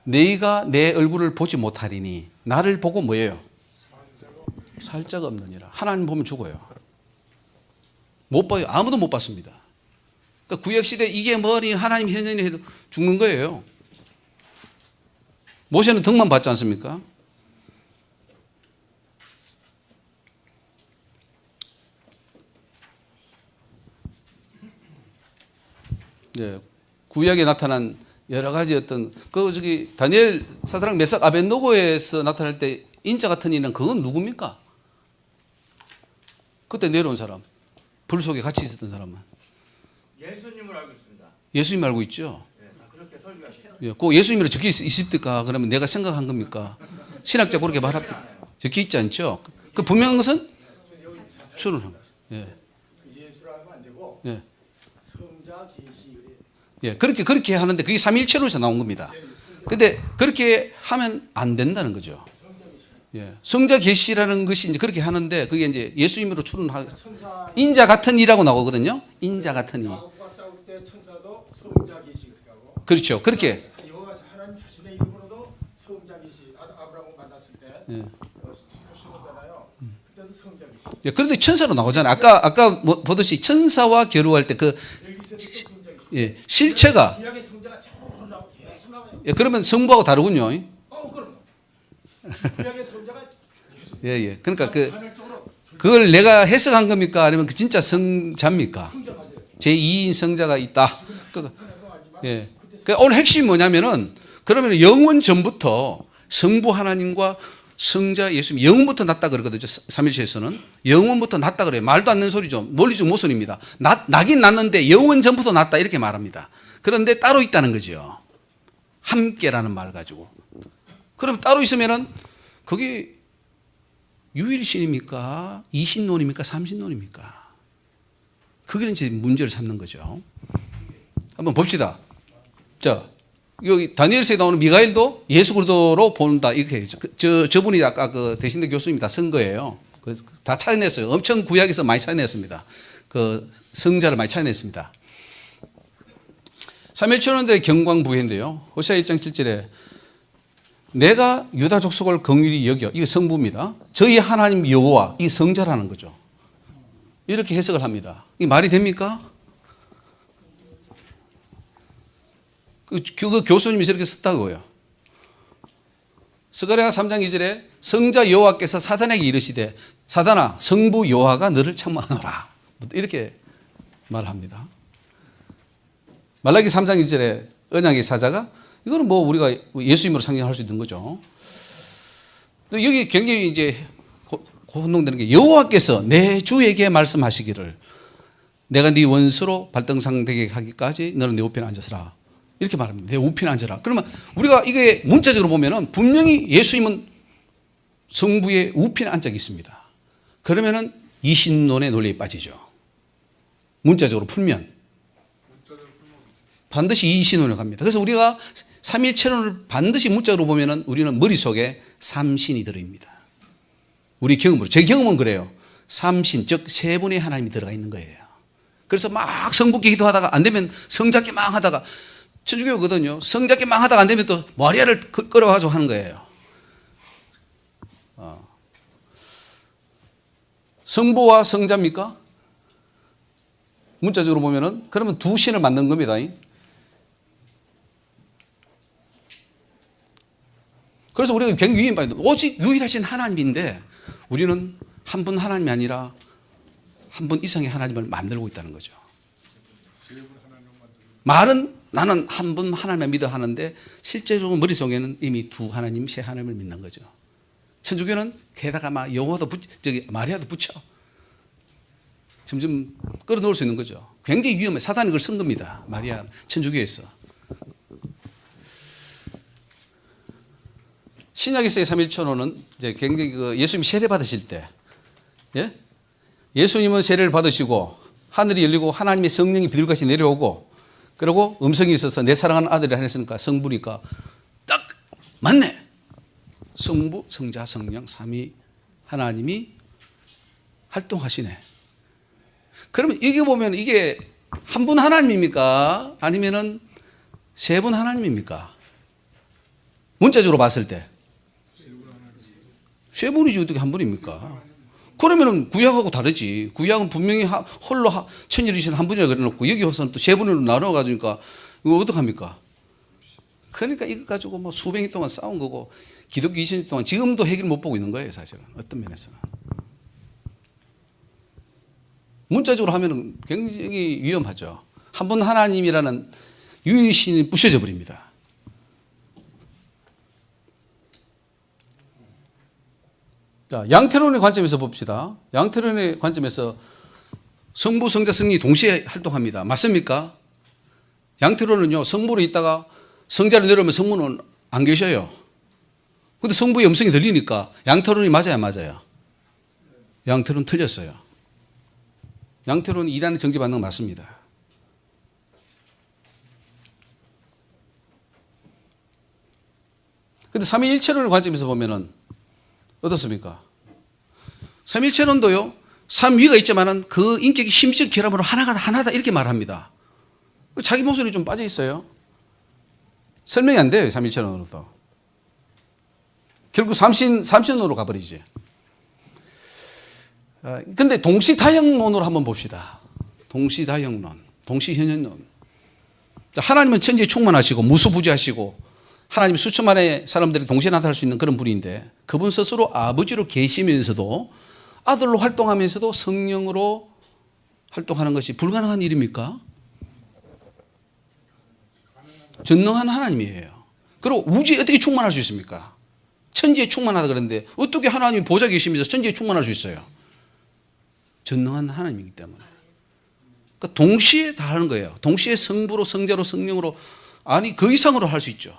너희가 내 얼굴을 보지 못하리니 나를 보고 뭐예요? 살짝 없느니라. 하나님 보면 죽어요. 못 봐요. 아무도 못 봤습니다. 그러니까 구약시대 이게 뭐니 하나님 현현이 해도 죽는 거예요. 모세는 등만 봤지 않습니까? 네, 구약에 나타난 여러 가지 어떤 다니엘 사드락 메삭 아벳노고에서 나타날 때 인자 같은 이는 그건 누굽니까? 그때 내려온 사람, 불 속에 같이 있었던 사람은 예수님을 알고 있습니다. 예수님 알고 있죠. 네, 다 그렇게 설교하시죠. 예, 꼭 예수님으로 적혀 있습니까? 그러면 내가 생각한 겁니까? 신학자 그렇게 말합니다. 적혀 있지 않죠. 그 분명한 것은 추론한 거예요. 예, 예수라 하면 안 되고 예. 성자 계시 그래. 예, 그렇게 하는데 그게 삼위일체론에서 나온 겁니다. 근데 그렇게 하면 안 된다는 거죠. 예, 성자 계시라는 것이 이제 그렇게 하는데 그게 이제 예수님으로 추론하 천사 인자 같은 이라고 나오거든요. 인자 같은 이. 야곱과 싸울 때 천사도 성자 계시 그렇게 하고 그렇죠. 그렇게. 여호와 하나님 자신의 이름으로도 성자 계시 아브라함을 만났을 때 예. 주셨잖아요. 그때도 성자 계시. 예, 그런데 천사로 나오잖아요. 아까 뭐 보듯이 천사와 겨루할 때 그 벨기세도 성자 계시. 예, 실체가 구약의 성자가 쭉 나오고 계속 나와요. 예, 그러면 성부하고 다르군요. 그럼 구약의 성자가 계속 예, 예. 그러니까 간헐적으로 그걸 내가 해석한 겁니까? 아니면 그 진짜 성자입니까? 성자맞아요. 제2인 성자가 있다. 예. 그 오늘 핵심이 뭐냐면은 그러면 영원 전부터 성부 하나님과 성자 예수님 영원부터 났다 그러거든요. 삼일체에서는 영원부터 났다 그래요. 말도 안 되는 소리죠. 논리적 모순입니다. 나긴 났는데 영원 전부터 났다 이렇게 말합니다. 그런데 따로 있다는 거죠. 함께라는 말 가지고. 그럼 따로 있으면은 그게 유일신입니까? 이신론입니까? 삼신론입니까? 그게 이제 문제를 삼는 거죠. 한번 봅시다. 자, 여기 다니엘서에 나오는 미가엘도 예수 그리스도로 본다 이렇게 저분이 아까 그 대신대 교수님이 다 쓴 거예요. 다 찾아냈어요. 엄청 구약에서 많이 찾아냈습니다. 그 성자를 많이 찾아냈습니다. 삼일천원들의 경광부회인데요. 호세아 1장 7절에 내가 유다 족속을 긍휼히 여겨 이게 성부입니다. 저희 하나님 여호와 이 성자라는 거죠. 이렇게 해석을 합니다. 이게 말이 됩니까? 그 교수님이 저렇게 썼다고요. 스가랴 3장 2절에 성자 여호와께서 사단에게 이르시되 사단아 성부 여호와가 너를 책망하노라 이렇게 말합니다. 말라기 3장 1절에 언약의 사자가 이거는 뭐 우리가 예수님으로 상징할 수 있는 거죠. 여기 굉장히 이제 혼동되는 게 여호와께서 내 주에게 말씀하시기를 내가 네 원수로 발등상 되게 하기까지 너는 내 우편에 앉아서라. 이렇게 말합니다. 내 우편에 앉아라. 그러면 우리가 이게 문자적으로 보면은 분명히 예수님은 성부의 우편에 앉아 있습니다. 그러면은 이신론의 논리에 빠지죠. 문자적으로 풀면 반드시 이신론에 갑니다. 그래서 우리가 삼일체론을 반드시 문자로 보면은 우리는 머릿속에 삼신이 들어입니다. 우리 경험으로, 제 경험은 그래요. 삼신, 즉 세 분의 하나님이 들어가 있는 거예요. 그래서 막 성부께 기도하다가 안 되면 성자께 막 하다가 천주교거든요. 성자께 막 하다가 안 되면 또 마리아를 끌어가지고 하는 거예요. 성부와 성자입니까? 문자적으로 보면은 그러면 두 신을 만든 겁니다. 그래서 우리가 굉장히 유인받는다. 오직 유일하신 하나님인데 우리는 한 분 하나님이 아니라 한 분 이상의 하나님을 만들고 있다는 거죠. 말은 나는 한 분 하나님을 믿어 하는데 실제로 머릿속에는 이미 두 하나님, 세 하나님을 믿는 거죠. 천주교는 게다가 막 여호와도 마리아도 붙여. 점점 끌어놓을 수 있는 거죠. 굉장히 위험해. 사단이 그걸 쓴 겁니다. 마리아, 천주교에서. 신약에서의 삼일천호는 이제 굉장히 예수님이 세례 받으실 때, 예? 예수님은 세례를 받으시고 하늘이 열리고 하나님의 성령이 비둘기같이 내려오고 그리고 음성이 있어서 내 사랑하는 아들이라 했으니까 성부니까 딱 맞네. 성부, 성자, 성령, 삼위 하나님이 활동하시네. 그러면 이게 보면 이게 한 분 하나님입니까? 아니면은 세 분 하나님입니까? 문자적으로 봤을 때. 세 분이지 어떻게 한 분입니까? 그러면은 구약하고 다르지. 구약은 분명히 홀로 천일이신 한 분이라 그래놓고 여기 와서는 또 세 분으로 나눠가지니까 이거 어떡합니까? 그러니까 이거 가지고 뭐 수백 년 동안 싸운 거고 기독교 20년 동안 지금도 해결 못 보고 있는 거예요, 사실은. 어떤 면에서는. 문자적으로 하면은 굉장히 위험하죠. 한 분 하나님이라는 유일신이 부셔져 버립니다. 자, 양태론의 관점에서 봅시다. 양태론의 관점에서 성부, 성자, 성령이 동시에 활동합니다. 맞습니까? 양태론은요, 성부로 있다가 성자를 내려오면 성부는 안 계셔요. 근데 성부의 음성이 들리니까 양태론이 맞아요, 안 맞아요? 양태론 틀렸어요. 양태론은 이단에 정죄받는 거 맞습니다. 근데 삼위일체론의 관점에서 보면은 어떻습니까? 삼위일체론도요, 삼위가 있지만은 그 인격이 심적 결합으로 하나다 이렇게 말합니다. 자기 모습이 좀 빠져 있어요. 설명이 안 돼요, 삼위일체론으로도. 결국 삼신론으로 가버리지. 근데 동시다형론으로 한번 봅시다. 동시다형론, 동시현현론. 하나님은 천지에 충만하시고 무수부지하시고 하나님이 수천만의 사람들이 동시에 나타날 수 있는 그런 분인데 그분 스스로 아버지로 계시면서도 아들로 활동하면서도 성령으로 활동하는 것이 불가능한 일입니까? 전능한 하나님이에요. 그리고 우주에 어떻게 충만할 수 있습니까? 천지에 충만하다 그랬는데 어떻게 하나님이 보좌에 계시면서 천지에 충만할 수 있어요? 전능한 하나님이기 때문에. 그러니까 동시에 다 하는 거예요. 동시에 성부로, 성자로, 성령으로, 아니 그 이상으로 할 수 있죠.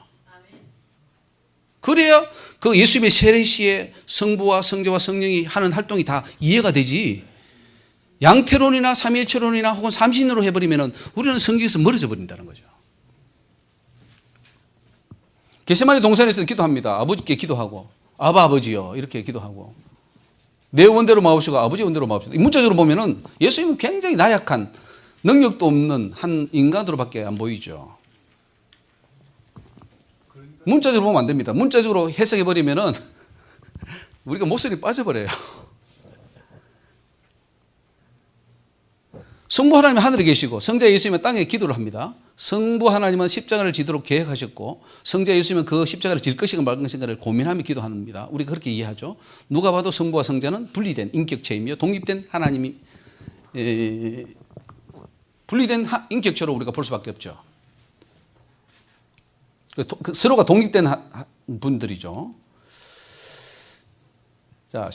그래야 그 예수님의 세례 시에 성부와 성자와 성령이 하는 활동이 다 이해가 되지. 양태론이나 삼위일체론이나 혹은 삼신으로 해버리면 우리는 성경에서 멀어져 버린다는 거죠. 겟세마네 동산에서 기도합니다. 아버지께 기도하고 아버지요 이렇게 기도하고 내 원대로 마옵시고 아버지 원대로 마옵시고. 문자적으로 보면은 예수님은 굉장히 나약한 능력도 없는 한 인간으로밖에 안 보이죠. 문자적으로 보면 안 됩니다. 문자적으로 해석해버리면은 우리가 목소리 빠져버려요. 성부 하나님은 하늘에 계시고 성자 예수님은 땅에 기도를 합니다. 성부 하나님은 십자가를 지도록 계획하셨고 성자 예수님은 그 십자가를 질 것인가 말 것인가를 고민하며 기도합니다. 우리가 그렇게 이해하죠. 누가 봐도 성부와 성자는 분리된 인격체이며 독립된 하나님이 분리된 인격체로 우리가 볼 수밖에 없죠. 서로가 독립된 분들이죠. 자,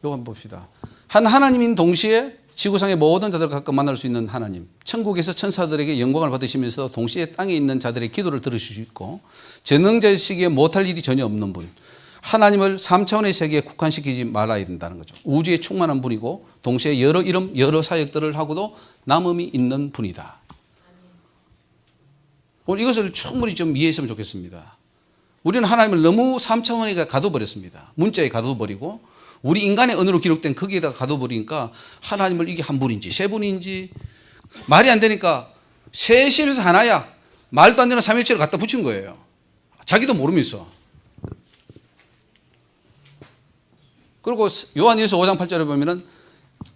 요거 한번 봅시다. 한 하나님인 동시에 지구상의 모든 자들을 가끔 만날 수 있는 하나님, 천국에서 천사들에게 영광을 받으시면서 동시에 땅에 있는 자들의 기도를 들으실 수 있고 전능자이시기에 못할 일이 전혀 없는 분, 하나님을 3차원의 세계에 국한시키지 말아야 된다는 거죠. 우주에 충만한 분이고 동시에 여러 이름, 여러 사역들을 하고도 남음이 있는 분이다. 오늘 이것을 충분히 좀 이해했으면 좋겠습니다. 우리는 하나님을 너무 3차원에 가둬버렸습니다. 문자에 가둬버리고 우리 인간의 언어로 기록된 거기에다가 가둬버리니까 하나님을 이게 한 분인지 세 분인지 말이 안 되니까 셋이서 하나야. 말도 안 되는 삼일체를 갖다 붙인 거예요. 자기도 모르면서. 그리고 요한일서 5장 8절에 보면은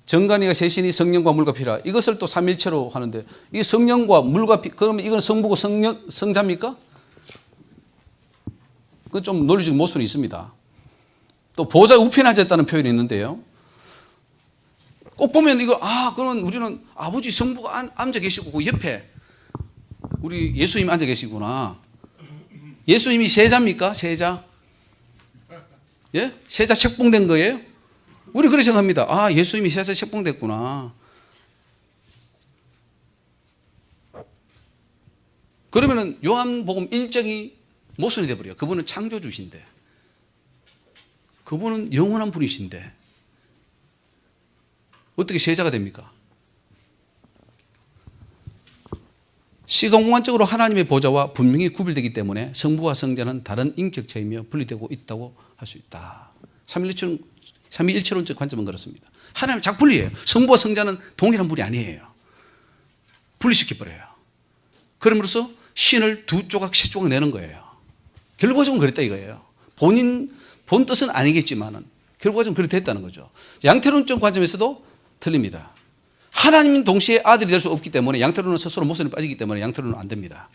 정관이가 셋이니 성령과 물과 피라. 이것을 또 삼일체로 하는데 이게 성령과 물과 피, 그러면 이건 성부고 성자입니까? 그건 좀 논리적인 모순이 있습니다. 또 보좌 우편에 앉았다는 표현이 있는데요. 꼭 보면 이거 그러면 우리는 아버지 성부가 앉아 계시고 그 옆에 우리 예수님이 앉아 계시구나. 예수님이 세자입니까? 세자? 예? 세자 책봉된 거예요? 우리 그렇게 생각합니다. 예수님이 세자 책봉됐구나. 그러면은 요한복음 1장이 모순이 돼버려요. 그분은 창조주신데. 그분은 영원한 분이신데. 어떻게 세자가 됩니까? 시공간적으로 하나님의 보좌와 분명히 구별되기 때문에 성부와 성자는 다른 인격체이며 분리되고 있다고 할 수 있다. 삼위일체론적 관점은 그렇습니다. 하나님 자꾸 분리해요. 성부와 성자는 동일한 분이 아니에요. 분리시켜버려요. 그럼으로써 신을 두 조각, 세 조각 내는 거예요. 결과적으로 그랬다 이거예요. 본 뜻은 아니겠지만은 결과적으로 그렇게 됐다는 거죠. 양태론적 관점에서도 틀립니다. 하나님은 동시에 아들이 될 수 없기 때문에 양태론은 스스로 모순에 빠지기 때문에 양태론은 안 됩니다.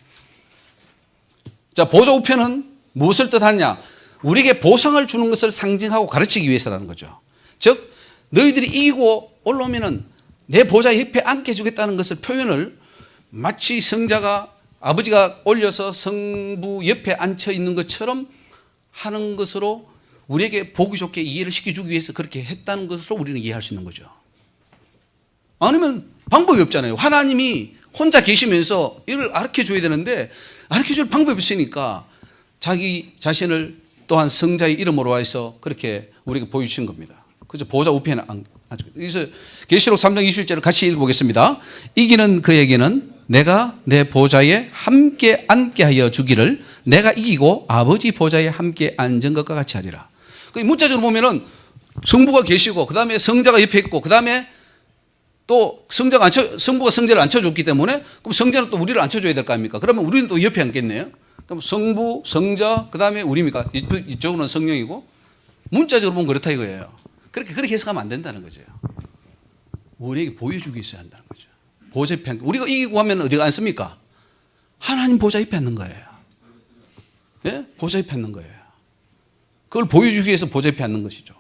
자, 보좌 우편은 무엇을 뜻하느냐? 우리에게 보상을 주는 것을 상징하고 가르치기 위해서라는 거죠. 즉 너희들이 이기고 올라오면은 내 보좌 옆에 앉게 해주겠다는 것을 표현을 마치 성자가 아버지가 올려서 성부 옆에 앉혀 있는 것처럼 하는 것으로 우리에게 보기 좋게 이해를 시켜주기 위해서 그렇게 했다는 것으로 우리는 이해할 수 있는 거죠. 아니면 방법이 없잖아요. 하나님이 혼자 계시면서 이걸 가르쳐줘야 되는데 가르쳐줄 방법이 없으니까 자기 자신을 또한 성자의 이름으로 해서 그렇게 우리에게 보여주신 겁니다. 그래서 보좌 우편에 앉고. 그래서 계시록 3장 21절을 같이 읽어보겠습니다. 이기는 그에게는 내가 내 보좌에 함께 앉게 하여 주기를 내가 이기고 아버지 보좌에 함께 앉은 것과 같이 하리라. 문자적으로 보면은 성부가 계시고 그 다음에 성자가 옆에 있고 그 다음에 또 성부가 성자를 앉혀줬기 때문에 그럼 성자는 또 우리를 앉혀줘야 될 거 아닙니까? 그러면 우리는 또 옆에 앉겠네요. 그럼 성부, 성자, 그 다음에 우리입니까? 이쪽으로는 성령이고 문자적으로 보면 그렇다 이거예요. 그렇게 해석하면 안 된다는 거죠. 우리에게 보여주기 있어야 한다는 거죠. 보좌 옆에 앉고 우리가 이기고 하면 어디가 앉습니까? 하나님 보좌 옆에 앉는 거예요. 예? 보좌 옆에 앉는 거예요. 그걸 보여주기 위해서 보좌 옆에 앉는 것이죠.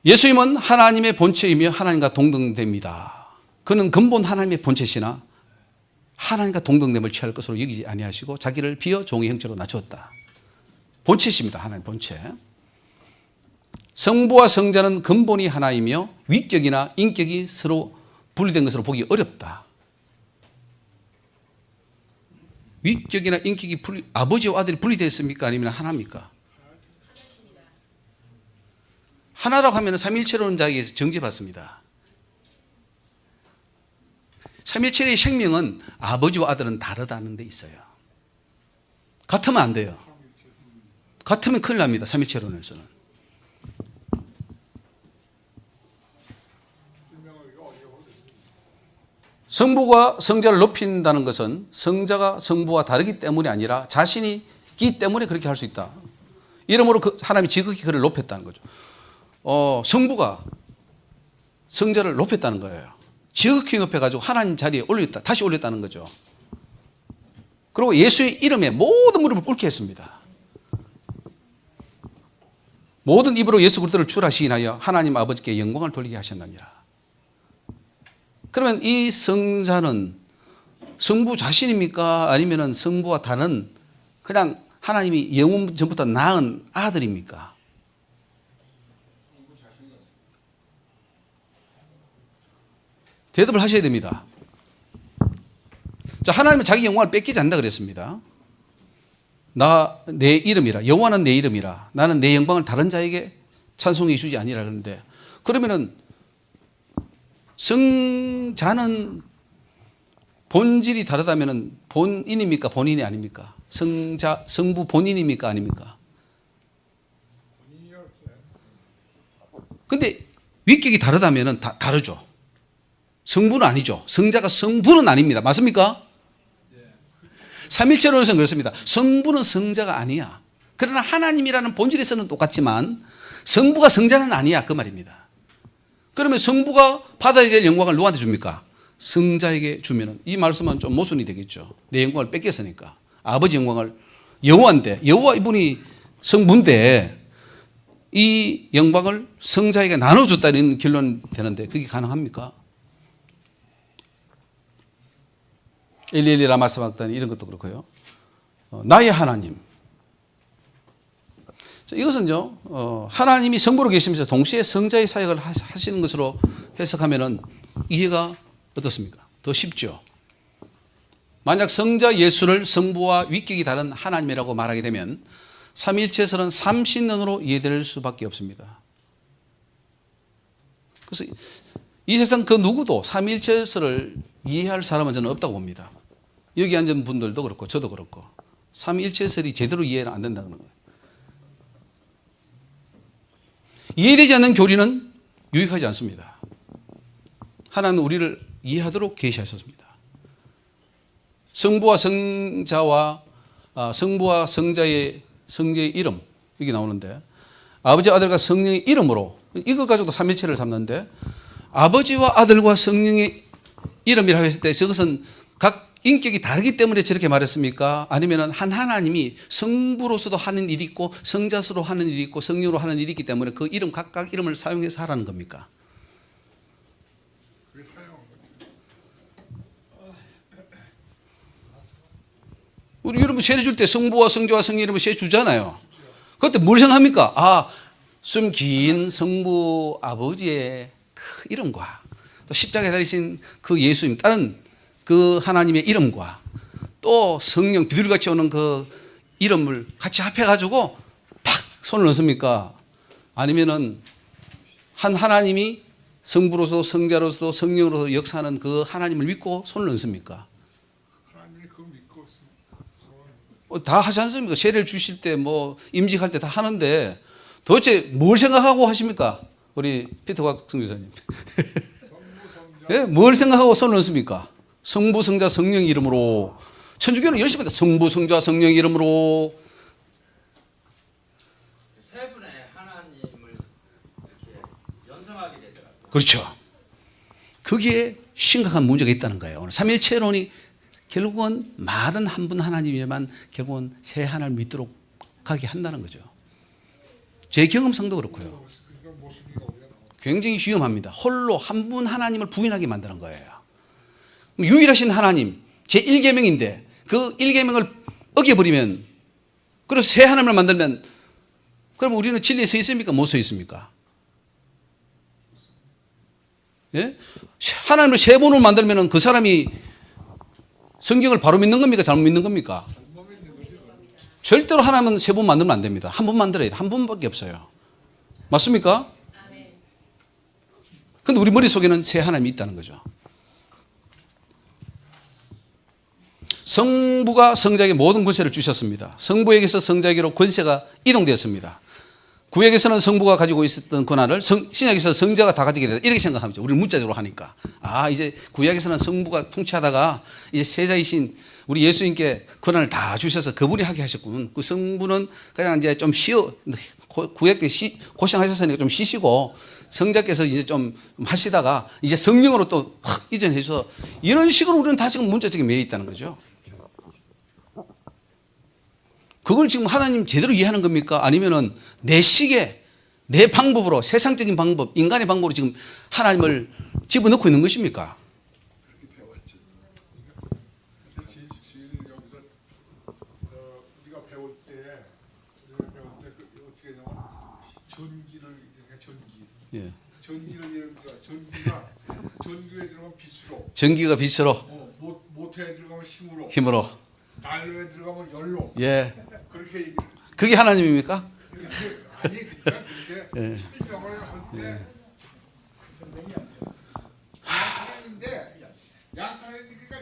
예수님은 하나님의 본체이며 하나님과 동등됩니다. 그는 근본 하나님의 본체시나 하나님과 동등됨을 취할 것으로 여기지 아니하시고 자기를 비어 종의 형체로 낮추었다. 본체십니다. 하나님 본체. 성부와 성자는 근본이 하나이며 위격이나 인격이 서로 분리된 것으로 보기 어렵다. 위격이나 인격이 아버지와 아들이 분리됐습니까? 아니면 하나입니까? 하나라고 하면 삼일체론자에게서 정죄받습니다. 삼일체의 생명은 아버지와 아들은 다르다는 데 있어요. 같으면 안 돼요. 같으면 큰일 납니다. 삼일체론에서는. 성부가 성자를 높인다는 것은 성자가 성부와 다르기 때문이 아니라 자신이기 때문에 그렇게 할 수 있다. 이러므로 하나님이 지극히 그를 높였다는 거죠. 성부가 성자를 높였다는 거예요. 지극히 높여가지고 하나님 자리에 올렸다. 다시 올렸다는 거죠. 그리고 예수의 이름에 모든 무릎을 꿇게 했습니다. 모든 입으로 예수 그리스도를 주라 시인하여 하나님 아버지께 영광을 돌리게 하셨느니라. 그러면 이 성자는 성부 자신입니까? 아니면 성부와 다른 그냥 하나님이 영원 전부터 낳은 아들입니까? 대답을 하셔야 됩니다. 자, 하나님은 자기 영광을 뺏기지 않는다 그랬습니다. 내 이름이라, 여호와는 내 이름이라, 나는 내 영광을 다른 자에게 찬송해 주지 아니라 그러는데, 그러면은 성자는 본질이 다르다면은 본인입니까? 본인이 아닙니까? 성부 본인입니까? 아닙니까? 근데 위격이 다르다면은 다르죠. 성부는 아니죠. 성자가 성부는 아닙니다. 맞습니까? 삼일체론에서는 그렇습니다. 성부는 성자가 아니야. 그러나 하나님이라는 본질에서는 똑같지만 성부가 성자는 아니야. 그 말입니다. 그러면 성부가 받아야 될 영광을 누구한테 줍니까? 성자에게 주면 이 말씀은 좀 모순이 되겠죠. 내 영광을 뺏겼으니까. 아버지 영광을 여호와인데, 여호와 이분이 성부인데 이 영광을 성자에게 나눠줬다는 결론이 되는데 그게 가능합니까? 엘리엘리 라마 사박다니 이런 것도 그렇고요. 나의 하나님. 이것은요, 하나님이 성부로 계시면서 동시에 성자의 사역을 하시는 것으로 해석하면은 이해가 어떻습니까? 더 쉽죠. 만약 성자 예수를 성부와 위격이 다른 하나님이라고 말하게 되면 삼위일체에서는 삼신론으로 이해될 수밖에 없습니다. 그래서 이 세상 그 누구도 삼위일체를 이해할 사람은 저는 없다고 봅니다. 여기 앉은 분들도 그렇고 저도 그렇고 삼위일체설이 제대로 이해는 안 된다는 거예요. 이해되지 않는 교리는 유익하지 않습니다. 하나님은 우리를 이해하도록 계시하셨습니다. 성부와 성자와 성부와 성자의 이름 이게 나오는데 아버지 아들과 성령의 이름으로 이거 가지고도 삼일체를 삼는데 아버지와 아들과 성령의 이름이라고 했을 때 저것은 각 인격이 다르기 때문에 저렇게 말했습니까? 아니면 한 하나님이 성부로서도 하는 일이 있고 성자로서 하는 일이 있고 성령으로 하는 일이 있기 때문에 그 이름 각각 이름을 사용해서 하라는 겁니까? 우리 여러분 세례 줄 때 성부와 성자와 성령 이름을 세례 주잖아요. 그때 뭘 생각합니까? 숨긴 성부 아버지의 그 이름과 또 십자가에 달리신 그 예수님 다른 그 하나님의 이름과 또 성령 비둘기같이 오는 그 이름을 같이 합해가지고 탁 손을 넣습니까? 아니면은 한 하나님이 성부로서 성자로서 성령으로서 역사하는 그 하나님을 믿고 손을 넣습니까? 다 하지 않습니까? 세례를 주실 때 뭐 임직할 때 다 하는데 도대체 뭘 생각하고 하십니까? 우리 피터곽 선교사님. 예? 뭘 생각하고 손을 넣습니까? 성부, 성자, 성령 이름으로. 천주교는 열심히 합니다. 성부, 성자, 성령 이름으로. 세 분의 하나님을 이렇게 연상하게 되더라고요. 그렇죠. 거기에 심각한 문제가 있다는 거예요. 오늘 삼일체론이 결국은 말은 한 분 하나님이지만 결국은 세 하나를 믿도록 가게 한다는 거죠. 제 경험상도 그렇고요. 굉장히 위험합니다. 홀로 한 분 하나님을 부인하게 만드는 거예요. 유일하신 하나님, 제1계명인데 그 1계명을 어겨버리면 그래서 새 하나님을 만들면 그럼 우리는 진리에 서 있습니까? 못 서 있습니까? 예? 하나님을 세 번으로 만들면 그 사람이 성경을 바로 믿는 겁니까? 잘못 믿는 겁니까? 절대로 하나님은 세 번 만들면 안 됩니다. 한 번 만들어야 돼. 한 번밖에 없어요. 맞습니까? 근데 우리 머릿속에는 세 하나님이 있다는 거죠. 성부가 성자에게 모든 권세를 주셨습니다. 성부에게서 성자에게로 권세가 이동되었습니다. 구약에서는 성부가 가지고 있었던 권한을 신약에서 성자가 다 가지게 되다 이렇게 생각합니다. 우리는 문자적으로 하니까 이제 구약에서는 성부가 통치하다가 이제 세자이신 우리 예수님께 권한을 다 주셔서 그분이 하게 하셨군. 그 성부는 그냥 이제 좀 구약 때 고생하셨으니까 좀 쉬시고 성자께서 이제 좀 하시다가 이제 성령으로 또 확 이전해 주셔서 이런 식으로 우리는 다 지금 문자적인 매여 있다는 거죠. 그걸 지금 하나님 제대로 이해하는 겁니까? 아니면은 내 시계, 내 방법으로 세상적인 방법, 인간의 방법으로 지금 하나님을 집어넣고 있는 것입니까? 여기서 우리가 배울 때 어떻게 하냐면 전기를 이렇게 전기. 예. 전기를 예를 들어 전기가 전기에 들어가면 빛으로, 전기가 빛으로, 모터에 들어가면 힘으로, 힘으로. 난로에 들어가면 열로. 예. 그렇게 얘기를. 그게 하나님입니까? 아니 그러니까 그렇게 예. 설명을 할때 양탄인데 양탄이니까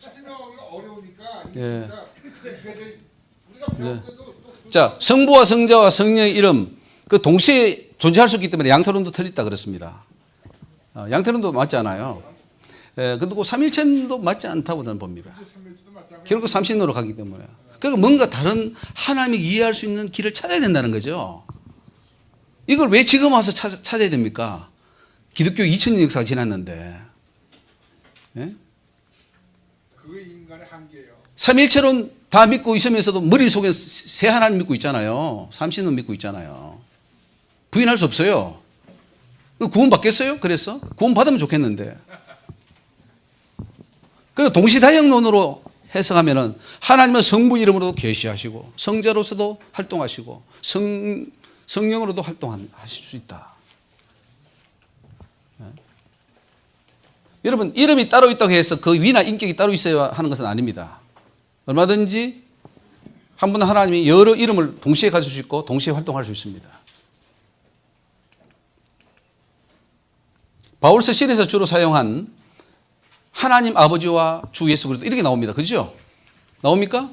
설명하기가 어려우니까 예. 우리가 배울 때도 또 자, 성부와 성자와 성령의 이름 그 동시에 존재할 수 있기 때문에 양태론도 틀렸다 그랬습니다. 양태론도 맞지 않아요. 근데 그 삼일체도 맞지 않다고 저는 봅니다. 삼일지도 맞지 않고 결국 삼신으로 가기 때문에. 그러니까 뭔가 다른 하나님이 이해할 수 있는 길을 찾아야 된다는 거죠. 이걸 왜 지금 와서 찾아야 됩니까? 기독교 2000년 역사가 지났는데. 예? 그게 인간의 한계예요. 삼일체론 다 믿고 있으면서도 머릿속에 새 하나님 믿고 있잖아요. 삼신은 믿고 있잖아요. 부인할 수 없어요. 구원 받겠어요? 그래서? 구원 받으면 좋겠는데. 그리고 동시다형론으로 해석하면은 하나님은 성부 이름으로도 계시하시고 성자로서도 활동하시고 성령으로도 활동하실 수 있다. 네. 여러분 이름이 따로 있다고 해서 그 위나 인격이 따로 있어야 하는 것은 아닙니다. 얼마든지 한 분 하나님이 여러 이름을 동시에 가질 수 있고 동시에 활동할 수 있습니다. 바울서 실에서 주로 사용한 하나님 아버지와 주 예수 그리스도 이렇게 나옵니다. 그죠? 나옵니까?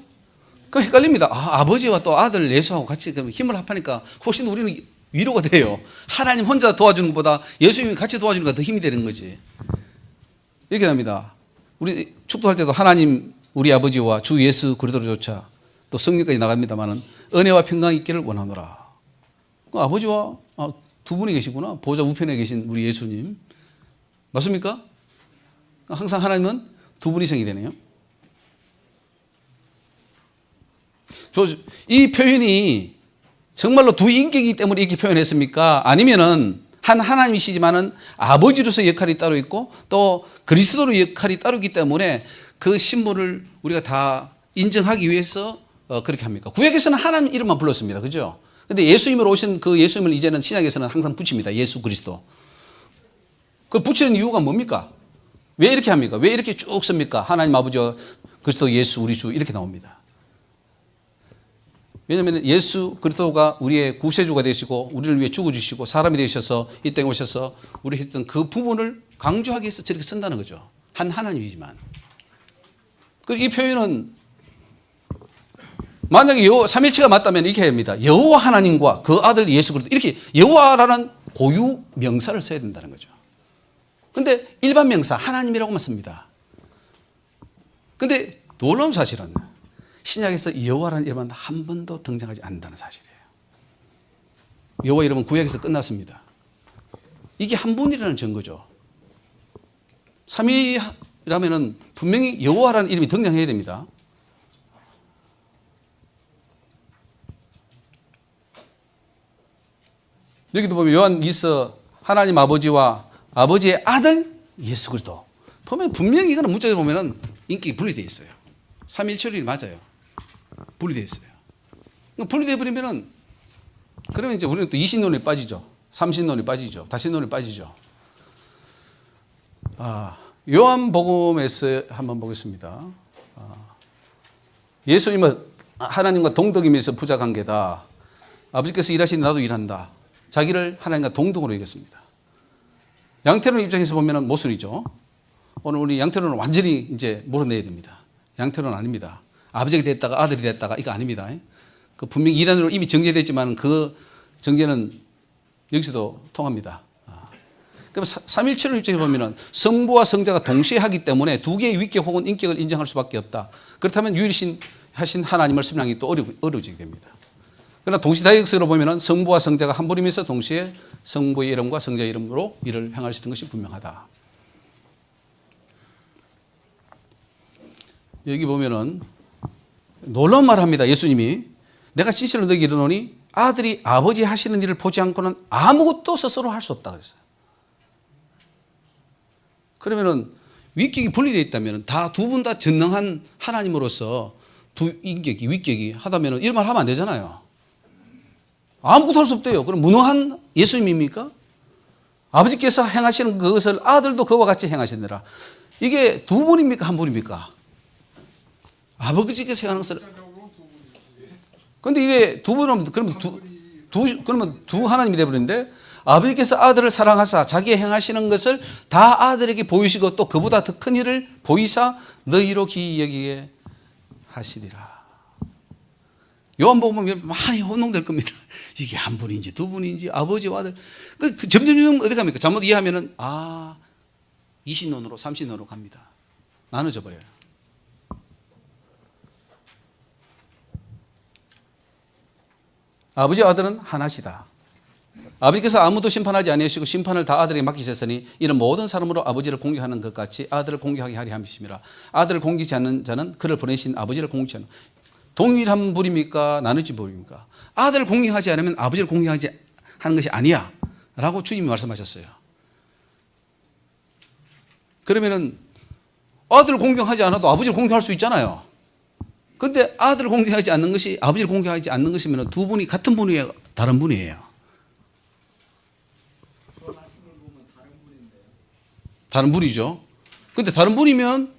그럼 헷갈립니다. 아버지와 또 아들 예수하고 같이 힘을 합하니까 훨씬 우리는 위로가 돼요. 하나님 혼자 도와주는 것보다 예수님이 같이 도와주는 것가 더 힘이 되는 거지. 이렇게 납니다. 우리 축도할 때도 하나님 우리 아버지와 주 예수 그리스도조차 또 성령까지 나갑니다마는 은혜와 평강이 있기를 원하노라. 그 아버지와 두 분이 계시구나. 보좌 우편에 계신 우리 예수님. 맞습니까? 항상 하나님은 두 분이 생이 되네요. 이 표현이 정말로 두 인격이기 때문에 이렇게 표현했습니까? 아니면은 한 하나님이시지만은 아버지로서 역할이 따로 있고 또 그리스도로 역할이 따로 있기 때문에 그 신분을 우리가 다 인정하기 위해서 그렇게 합니까? 구약에서는 하나님 이름만 불렀습니다. 그죠? 근데 예수님으로 오신 그 예수님을 이제는 신약에서는 항상 붙입니다. 예수 그리스도. 그 붙이는 이유가 뭡니까? 왜 이렇게 합니까? 왜 이렇게 쭉 씁니까? 하나님 아버지와 그리스도 예수 우리 주 이렇게 나옵니다. 왜냐하면 예수 그리스도가 우리의 구세주가 되시고 우리를 위해 죽어주시고 사람이 되셔서 이 땅에 오셔서 우리 했던 그 부분을 강조하기 위해서 저렇게 쓴다는 거죠. 한 하나님이지만. 이 표현은 만약에 삼일체가 맞다면 이렇게 합니다. 여호와 하나님과 그 아들 예수 그리스도 이렇게 여호와라는 고유 명사를 써야 된다는 거죠. 근데 일반 명사 하나님이라고만 씁니다. 근데 놀라운 사실은 신약에서 여호와라는 이름은 한 번도 등장하지 않는다는 사실이에요. 여호와 이름은 구약에서 끝났습니다. 이게 한 분이라는 증거죠. 삼위라면은 분명히 여호와라는 이름이 등장해야 됩니다. 여기도 보면 요한 2서 하나님 아버지와 아버지의 아들 예수 그리스도 보면 분명히 이거는 문자적으로 보면은 인격이 분리되어 있어요. 삼일체론이 맞아요. 분리되어 있어요. 분리되어 버리면은 그러면 이제 우리는 또 이신론에 빠지죠. 삼신론에 빠지죠. 다신론에 빠지죠. 요한복음에서 한번 보겠습니다. 예수님은 하나님과 동덕이면서 부자 관계다. 아버지께서 일하시니 나도 일한다. 자기를 하나님과 동등으로 여겼습니다. 양태론 입장에서 보면 모순이죠. 오늘 우리 양태론은 완전히 이제 몰아내야 됩니다. 양태론 아닙니다. 아버지가 됐다가 아들이 됐다가 이거 아닙니다. 그 분명히 이단으로 이미 정제됐지만 그 정제는 여기서도 통합니다. 그럼 삼일체론 입장에서 보면 성부와 성자가 동시에 하기 때문에 두 개의 위격 혹은 인격을 인정할 수밖에 없다. 그렇다면 유일신 하신 하나님을 설명하기 또 어려워지게 됩니다. 그러나 동시다역식으로 보면 성부와 성자가 한 분이면서 동시에 성부의 이름과 성자의 이름으로 일을 행할 수 있는 것이 분명하다. 여기 보면은 놀라운 말을 합니다. 예수님이 내가 진실로 너에게 이르노니 아들이 아버지 하시는 일을 보지 않고는 아무것도 스스로 할 수 없다 그랬어요. 그러면은 위격이 분리되어 있다면 다 두 분 다 전능한 하나님으로서 두 인격이 위격이 하다면 이런 말 하면 안 되잖아요. 아무것도 할 수 없대요. 그럼 무능한 예수님입니까? 아버지께서 행하시는 그것을 아들도 그와 같이 행하시느라. 이게 두 분입니까? 한 분입니까? 아버지께서 행하는 것을. 자적으로 두 분이지. 근데 이게 두 분은 그러면 그러면 두 하나님이 되어버리는데, 아버지께서 아들을 사랑하사 자기 행하시는 것을 다 아들에게 보이시고 또 그보다 더 큰 일을 보이사 너희로 기이 여기게 하시리라. 요한복음 보면 많이 혼동될 겁니다. 이게 한 분인지 두 분인지 아버지와 아들. 점점 어디 갑니까? 잘못 이해하면은 이신론으로 삼신론으로 갑니다. 나눠져 버려요. 아버지 아들은 하나시다. 아버지께서 아무도 심판하지 아니하시고 심판을 다 아들에게 맡기셨으니 이는 모든 사람으로 아버지를 공경하는 것 같이 아들을 공경하게 하리 함이심이라. 아들을 공경하지 않는 자는 그를 보내신 아버지를 공경하지 않는. 동일한 분입니까? 나누지 분입니까? 아들을 공경하지 않으면 아버지를 공경하지 하는 것이 아니야 라고 주님이 말씀하셨어요. 그러면은 아들을 공경하지 않아도 아버지를 공경할 수 있잖아요. 근데 아들을 공경하지 않는 것이 아버지를 공경하지 않는 것이면 두 분이 같은 분이에요? 다른 분이에요? 다른 분이죠. 근데 다른 분이면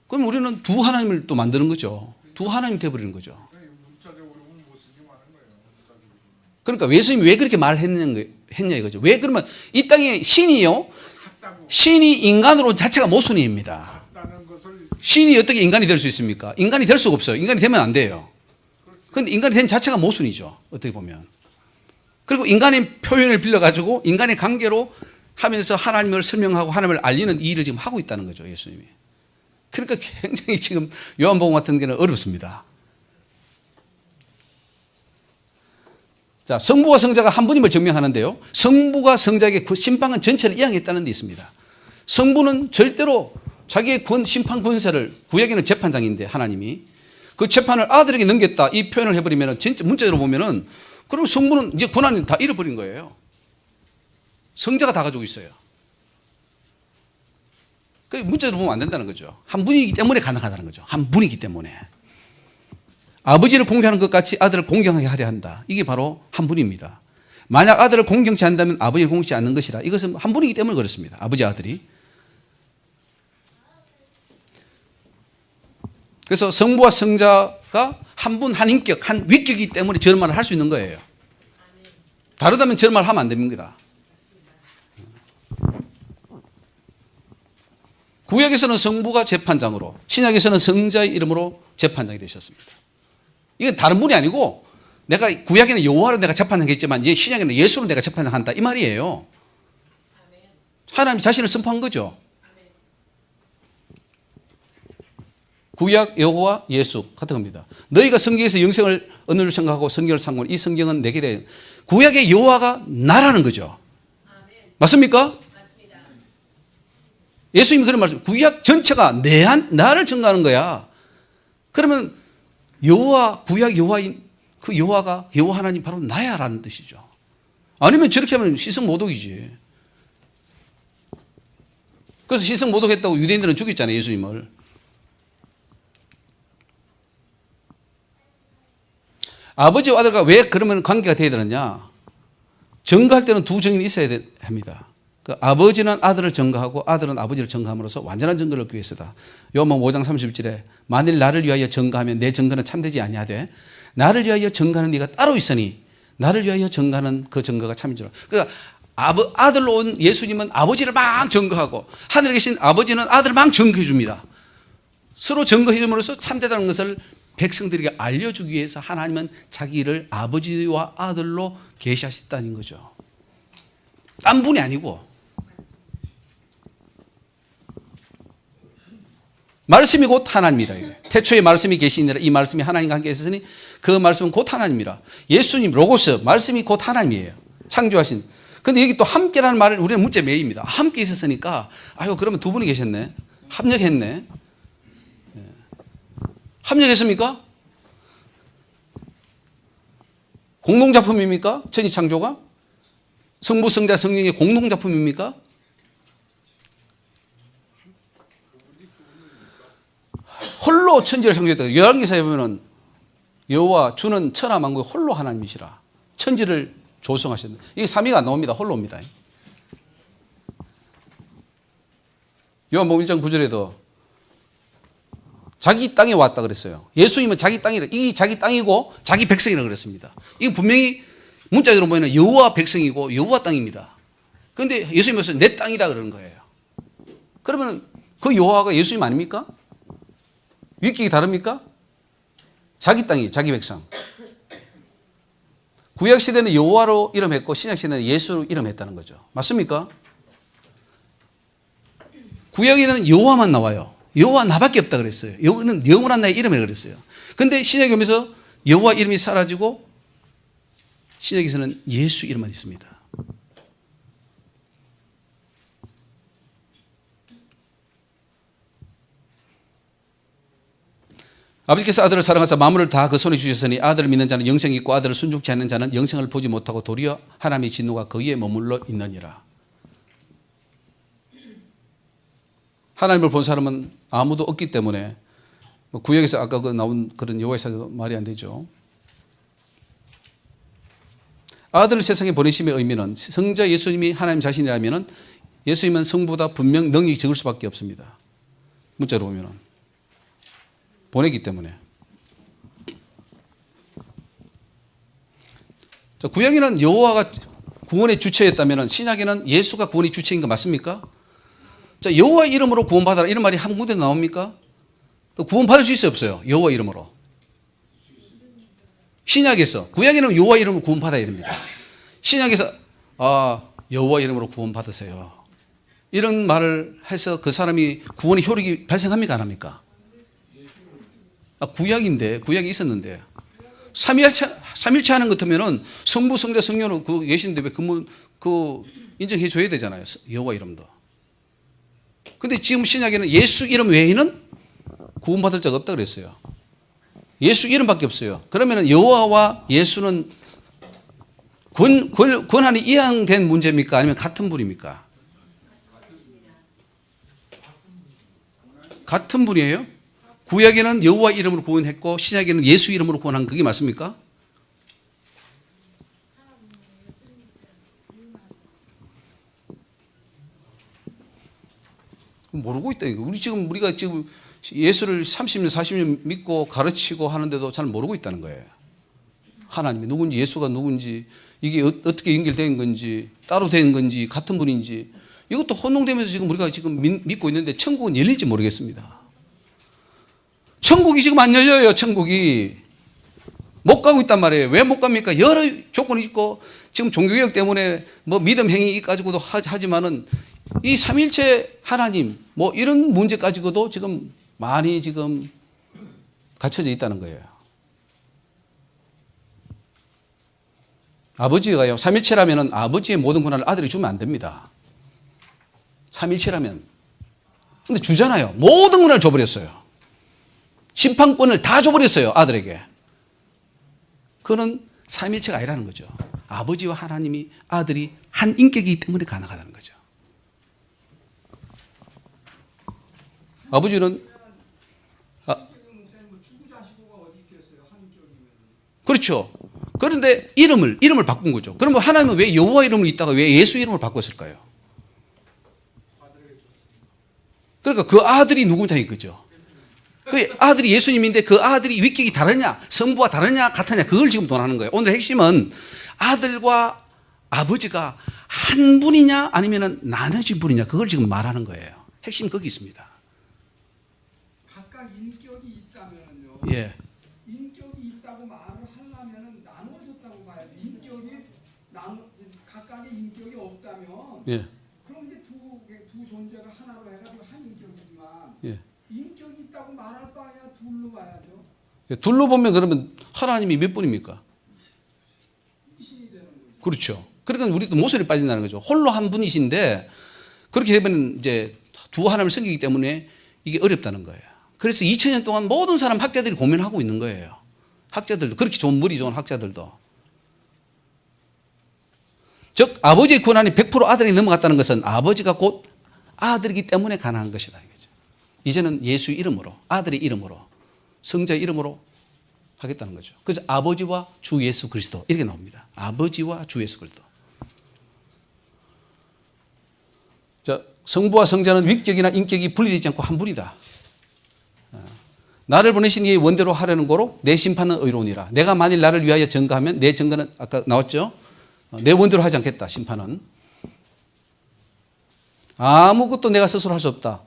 그럼 우리는 두 하나님을 또 만드는 거죠. 두 하나님이 되어버리는 거죠. 문자적으로는 못 쓰지 말은 거예요. 문자적으로. 그러니까 예수님이 왜 그렇게 말했냐 이거죠. 왜 그러면 이 땅에 신이요, 같다고. 신이 인간으로 자체가 모순입니다. 같다는 것을 신이 어떻게 인간이 될 수 있습니까? 인간이 될 수가 없어요. 인간이 되면 안 돼요. 그런데 인간이 된 자체가 모순이죠. 어떻게 보면. 그리고 인간의 표현을 빌려가지고 인간의 관계로 하면서 하나님을 설명하고 하나님을 알리는 이 일을 지금 하고 있다는 거죠. 예수님이. 그러니까 굉장히 지금 요한복음 같은 경우는 어렵습니다. 자, 성부와 성자가 한 분임을 증명하는데요. 성부가 성자에게 그 심판권 전체를 이양했다는 데 있습니다. 성부는 절대로 자기의 심판 권세를, 구약에는 재판장인데 하나님이 그 재판을 아들에게 넘겼다 이 표현을 해버리면 진짜 문자로 보면은 그럼 성부는 이제 권한을 다 잃어버린 거예요. 성자가 다 가지고 있어요. 그 문자로 보면 안 된다는 거죠. 한 분이기 때문에 가능하다는 거죠. 한 분이기 때문에. 아버지를 공경하는 것 같이 아들을 공경하게 하려 한다. 이게 바로 한 분입니다. 만약 아들을 공경치 않는다면 아버지를 공경치 않는 것이라. 이것은 한 분이기 때문에 그렇습니다. 아버지 아들이. 그래서 성부와 성자가 한 분, 한 인격, 한 위격이기 때문에 저런 말을 할 수 있는 거예요. 다르다면 저런 말을 하면 안 됩니다. 구약에서는 성부가 재판장으로, 신약에서는 성자의 이름으로 재판장이 되셨습니다. 이건 다른 분이 아니고 내가 구약에는 여호와로 내가 재판장했지만 이제 신약에는 예수로 내가 재판장한다 이 말이에요. 하나님이 자신을 선포한 거죠. 구약 여호와 예수 같은 겁니다. 너희가 성경에서 영생을 언어를 생각하고 성경을 상고하는 이 성경은 내게 대 구약의 여호와가 나라는 거죠. 맞습니까? 예수님이 그런 말씀, 구약 전체가 나를 증거하는 거야. 그러면 여호와, 구약 여호와인 그 여호와가 여호와 하나님 바로 나야라는 뜻이죠. 아니면 저렇게 하면 시성 모독이지. 그래서 시성 모독했다고 유대인들은 죽였잖아요, 예수님을. 아버지와 아들과 왜 그러면 관계가 되어야 되느냐? 증거할 때는 두 증인이 있어야 합니다. 그 아버지는 아들을 증거하고 아들은 아버지를 증거함으로써 완전한 증거를 얻기 위해서다. 요한복음 5장 30절에 만일 나를 위하여 증거하면 내 증거는 참되지 아니하되 나를 위하여 증거하는 네가 따로 있으니 나를 위하여 증거하는 그 증거가 참인 줄. 그러니까 아들로 온 예수님은 아버지를 막 증거하고 하늘에 계신 아버지는 아들을 막 증거해 줍니다. 서로 증거해 줌으로써 참되다는 것을 백성들에게 알려주기 위해서 하나님은 자기 일을 아버지와 아들로 계시하셨다는 거죠. 딴 분이 아니고. 말씀이 곧 하나님이다. 태초에 말씀이 계시니라. 이 말씀이 하나님과 함께 있었으니 그 말씀은 곧 하나님이라. 예수님 로고스 말씀이 곧 하나님이에요. 창조하신. 근데 여기 또 함께라는 말을 우리는 문제 매입니다. 함께 있었으니까 아유 그러면 두 분이 계셨네. 합력했네. 합력했습니까? 공동작품입니까? 천지창조가? 성부, 성자, 성령의 공동작품입니까? 홀로 천지를 창조했다. 열왕기사에 보면은 여호와 주는 천하 만국의 홀로 하나님이시라. 천지를 조성하셨는데 이게 삼위가 안 나옵니다. 홀로입니다. 요한복음 1장 9절에도 자기 땅에 왔다 그랬어요. 예수님은 자기 땅이라, 이 자기 땅이고 자기 백성이라 그랬습니다. 이거 분명히 문자적으로 보면 여호와 백성이고 여호와 땅입니다. 그런데 예수님은 내 땅이다 그러는 거예요. 그러면 그 여호와가 예수님 아닙니까? 위격이 다릅니까? 자기 땅이 자기 백성. 구약 시대는 여호와로 이름했고 신약 시대는 예수로 이름했다는 거죠. 맞습니까? 구약에는 여호와만 나와요. 여호와 나밖에 없다 그랬어요. 여호와는 영원한 나의 이름이라 그랬어요. 근데 신약에 오면서 여호와 이름이 사라지고 신약에서는 예수 이름만 있습니다. 아버지께서 아들을 사랑하사 만물을 다 그 손에 주셨으니 아들을 믿는 자는 영생이 있고 아들을 순종치 않는 자는 영생을 보지 못하고 도리어 하나님의 진노가 거기에 머물러 있느니라. 하나님을 본 사람은 아무도 없기 때문에 구약에서 아까 나온 그런 여호와의 사자도 말이 안 되죠. 아들을 세상에 보내심의 의미는 성자 예수님이 하나님 자신이라면 예수님은 성부보다 분명 능력이 적을 수밖에 없습니다. 문자로 보면 보내기 때문에. 구약에는 여호와가 구원의 주체였다면 신약에는 예수가 구원의 주체인 거 맞습니까? 자, 여호와 이름으로 구원받아라 이런 말이 한 군데 나옵니까? 또 구원받을 수 있어요 없어요? 여호와 이름으로. 신약에서 구약에는 여호와 이름으로 구원받아야 됩니다. 신약에서 여호와 이름으로 구원받으세요. 이런 말을 해서 그 사람이 구원의 효력이 발생합니까 안 합니까? 구약인데 구약이 있었는데 삼일체 하는 것 같으면은 성부 성자 성령으로 그 계시는데 왜 그 인정해 줘야 되잖아요. 여호와 이름도. 근데 지금 신약에는 예수 이름 외에는 구원받을 자가 없다 그랬어요. 예수 이름밖에 없어요. 그러면 여호와와 예수는 권한이 이양된 문제입니까? 아니면 같은 분입니까? 같은 분이에요? 구약에는 여호와 이름으로 구원했고 신약에는 예수 이름으로 구원한 그게 맞습니까? 모르고 있다 이거. 우리가 지금 예수를 30년 40년 믿고 가르치고 하는데도 잘 모르고 있다는 거예요. 하나님이 누군지 예수가 누군지 이게 어떻게 연결된 건지 따로 된 건지 같은 분인지 이것도 혼동되면서 지금 우리가 지금 믿고 있는데 천국은 열릴지 모르겠습니다. 천국이 지금 안 열려요. 천국이 못 가고 있단 말이에요. 왜 못 갑니까? 여러 조건이 있고 지금 종교개혁 때문에 뭐 믿음 행위 가지고도 하지만은 이 삼일체 하나님 뭐 이런 문제 가지고도 지금 많이 지금 갇혀져 있다는 거예요. 아버지가요 삼일체라면은 아버지의 모든 권한을 아들이 주면 안 됩니다. 삼일체라면. 근데 주잖아요. 모든 권한을 줘버렸어요. 심판권을 다 줘버렸어요. 아들에게. 그거는 삼일체가 아니라는 거죠. 아버지와 하나님이 아들이 한 인격이기 때문에 가능하다는 거죠. 아버지는 그렇죠. 그런데 이름을 바꾼 거죠. 그러면 하나님은 왜 여호와 이름을 있다가 왜 예수 이름을 바꿨을까요? 그러니까 그 아들이 누구냐 이거죠. 그 아들이 예수님인데 그 아들이 위격이 다르냐, 성부와 다르냐, 같으냐 그걸 지금 논하는 거예요. 오늘 핵심은 아들과 아버지가 한 분이냐 아니면 나눠진 분이냐 그걸 지금 말하는 거예요. 핵심 거기 있습니다. 각각 인격이 있다면요. 예. 인격이 있다고 말을 하려면 나눠졌다고 봐야 돼. 각각의 인격이 없다면 예. 그럼 이제 두 존재가 하나로 해가지고 한 인격이지만 예. 인격이 있다고 말할 바에야 둘로 봐야죠. 예. 둘로 보면 그러면 하나님이 몇 분입니까? 이신이 되는 거죠. 그렇죠. 그러니까 우리도 모순에 빠진다는 거죠. 홀로 한 분이신데 그렇게 되면 이제 두 하나님을 섬기기 때문에 이게 어렵다는 거예요. 그래서 2000년 동안 모든 사람 학자들이 고민하고 있는 거예요. 학자들도 그렇게 좋은 머리 좋은 학자들도. 즉 아버지의 권한이 100% 아들에게 넘어갔다는 것은 아버지가 곧 아들이기 때문에 가능한 것이다 이거죠. 이제는 예수 이름으로 아들의 이름으로 성자의 이름으로 하겠다는 거죠. 그래서 아버지와 주 예수 그리스도 이렇게 나옵니다. 아버지와 주 예수 그리스도. 자, 성부와 성자는 위격이나 인격이 분리되지 않고 한 분이다. 나를 보내신 이의 원대로 하려는 거로 내 심판은 의로우니라. 내가 만일 나를 위하여 증거하면 내 증거는 아까 나왔죠? 내 원대로 하지 않겠다. 심판은. 아무것도 내가 스스로 할 수 없다.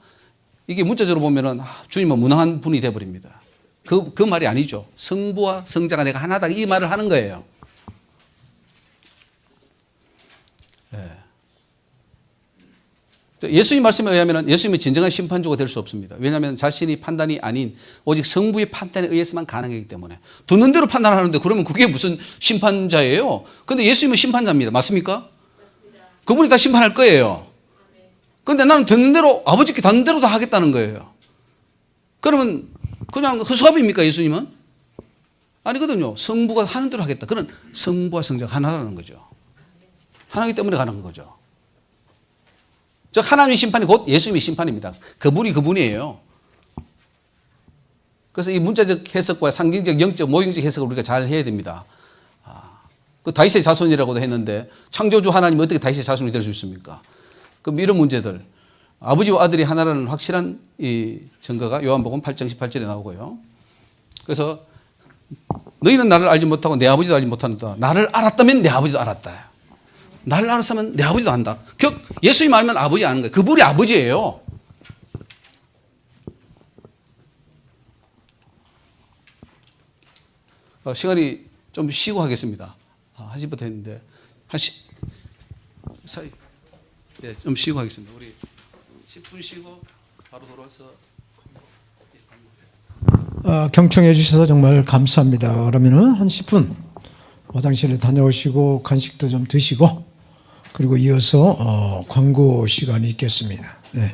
이게 문자적으로 보면은 주님은 무능한 분이 되어버립니다. 그 말이 아니죠. 성부와 성자가 내가 하나다. 이 말을 하는 거예요. 예수님 말씀에 의하면 예수님이 진정한 심판주가 될 수 없습니다. 왜냐하면 자신이 판단이 아닌 오직 성부의 판단에 의해서만 가능하기 때문에. 듣는 대로 판단하는데 그러면 그게 무슨 심판자예요? 그런데 예수님은 심판자입니다. 맞습니까? 그분이 다 심판할 거예요. 그런데 나는 듣는 대로 아버지께 듣는 대로 다 하겠다는 거예요. 그러면 그냥 허수아비입니까 예수님은? 아니거든요. 성부가 하는 대로 하겠다. 그런 성부와 성자가 하나라는 거죠. 하나이기 때문에 가능한 거죠. 즉 하나님의 심판이 곧 예수님의 심판입니다. 그분이 그분이에요. 그래서 이 문자적 해석과 상징적, 영적, 모형적 해석을 우리가 잘 해야 됩니다. 그 다윗의 자손이라고도 했는데 창조주 하나님이 어떻게 다윗의 자손이 될 수 있습니까? 그럼 이런 문제들, 아버지와 아들이 하나라는 확실한 이 증거가 요한복음 8장 18절에 나오고요. 그래서 너희는 나를 알지 못하고 내 아버지도 알지 못한다. 나를 알았다면 내 아버지도 알았다. 나를 알았으면 내 아버지도 안다. 즉 예수님 알면 아버지 아는 거예요. 그분이 아버지예요. 시간이 좀 쉬고 하겠습니다. 1시부터 했는데 네, 좀 쉬고 하겠습니다. 우리 10분 쉬고 바로 돌아와서 경청해 주셔서 정말 감사합니다. 그러면은 한 10분 화장실에 다녀오시고 간식도 좀 드시고 그리고 이어서 광고 시간이 있겠습니다. 네.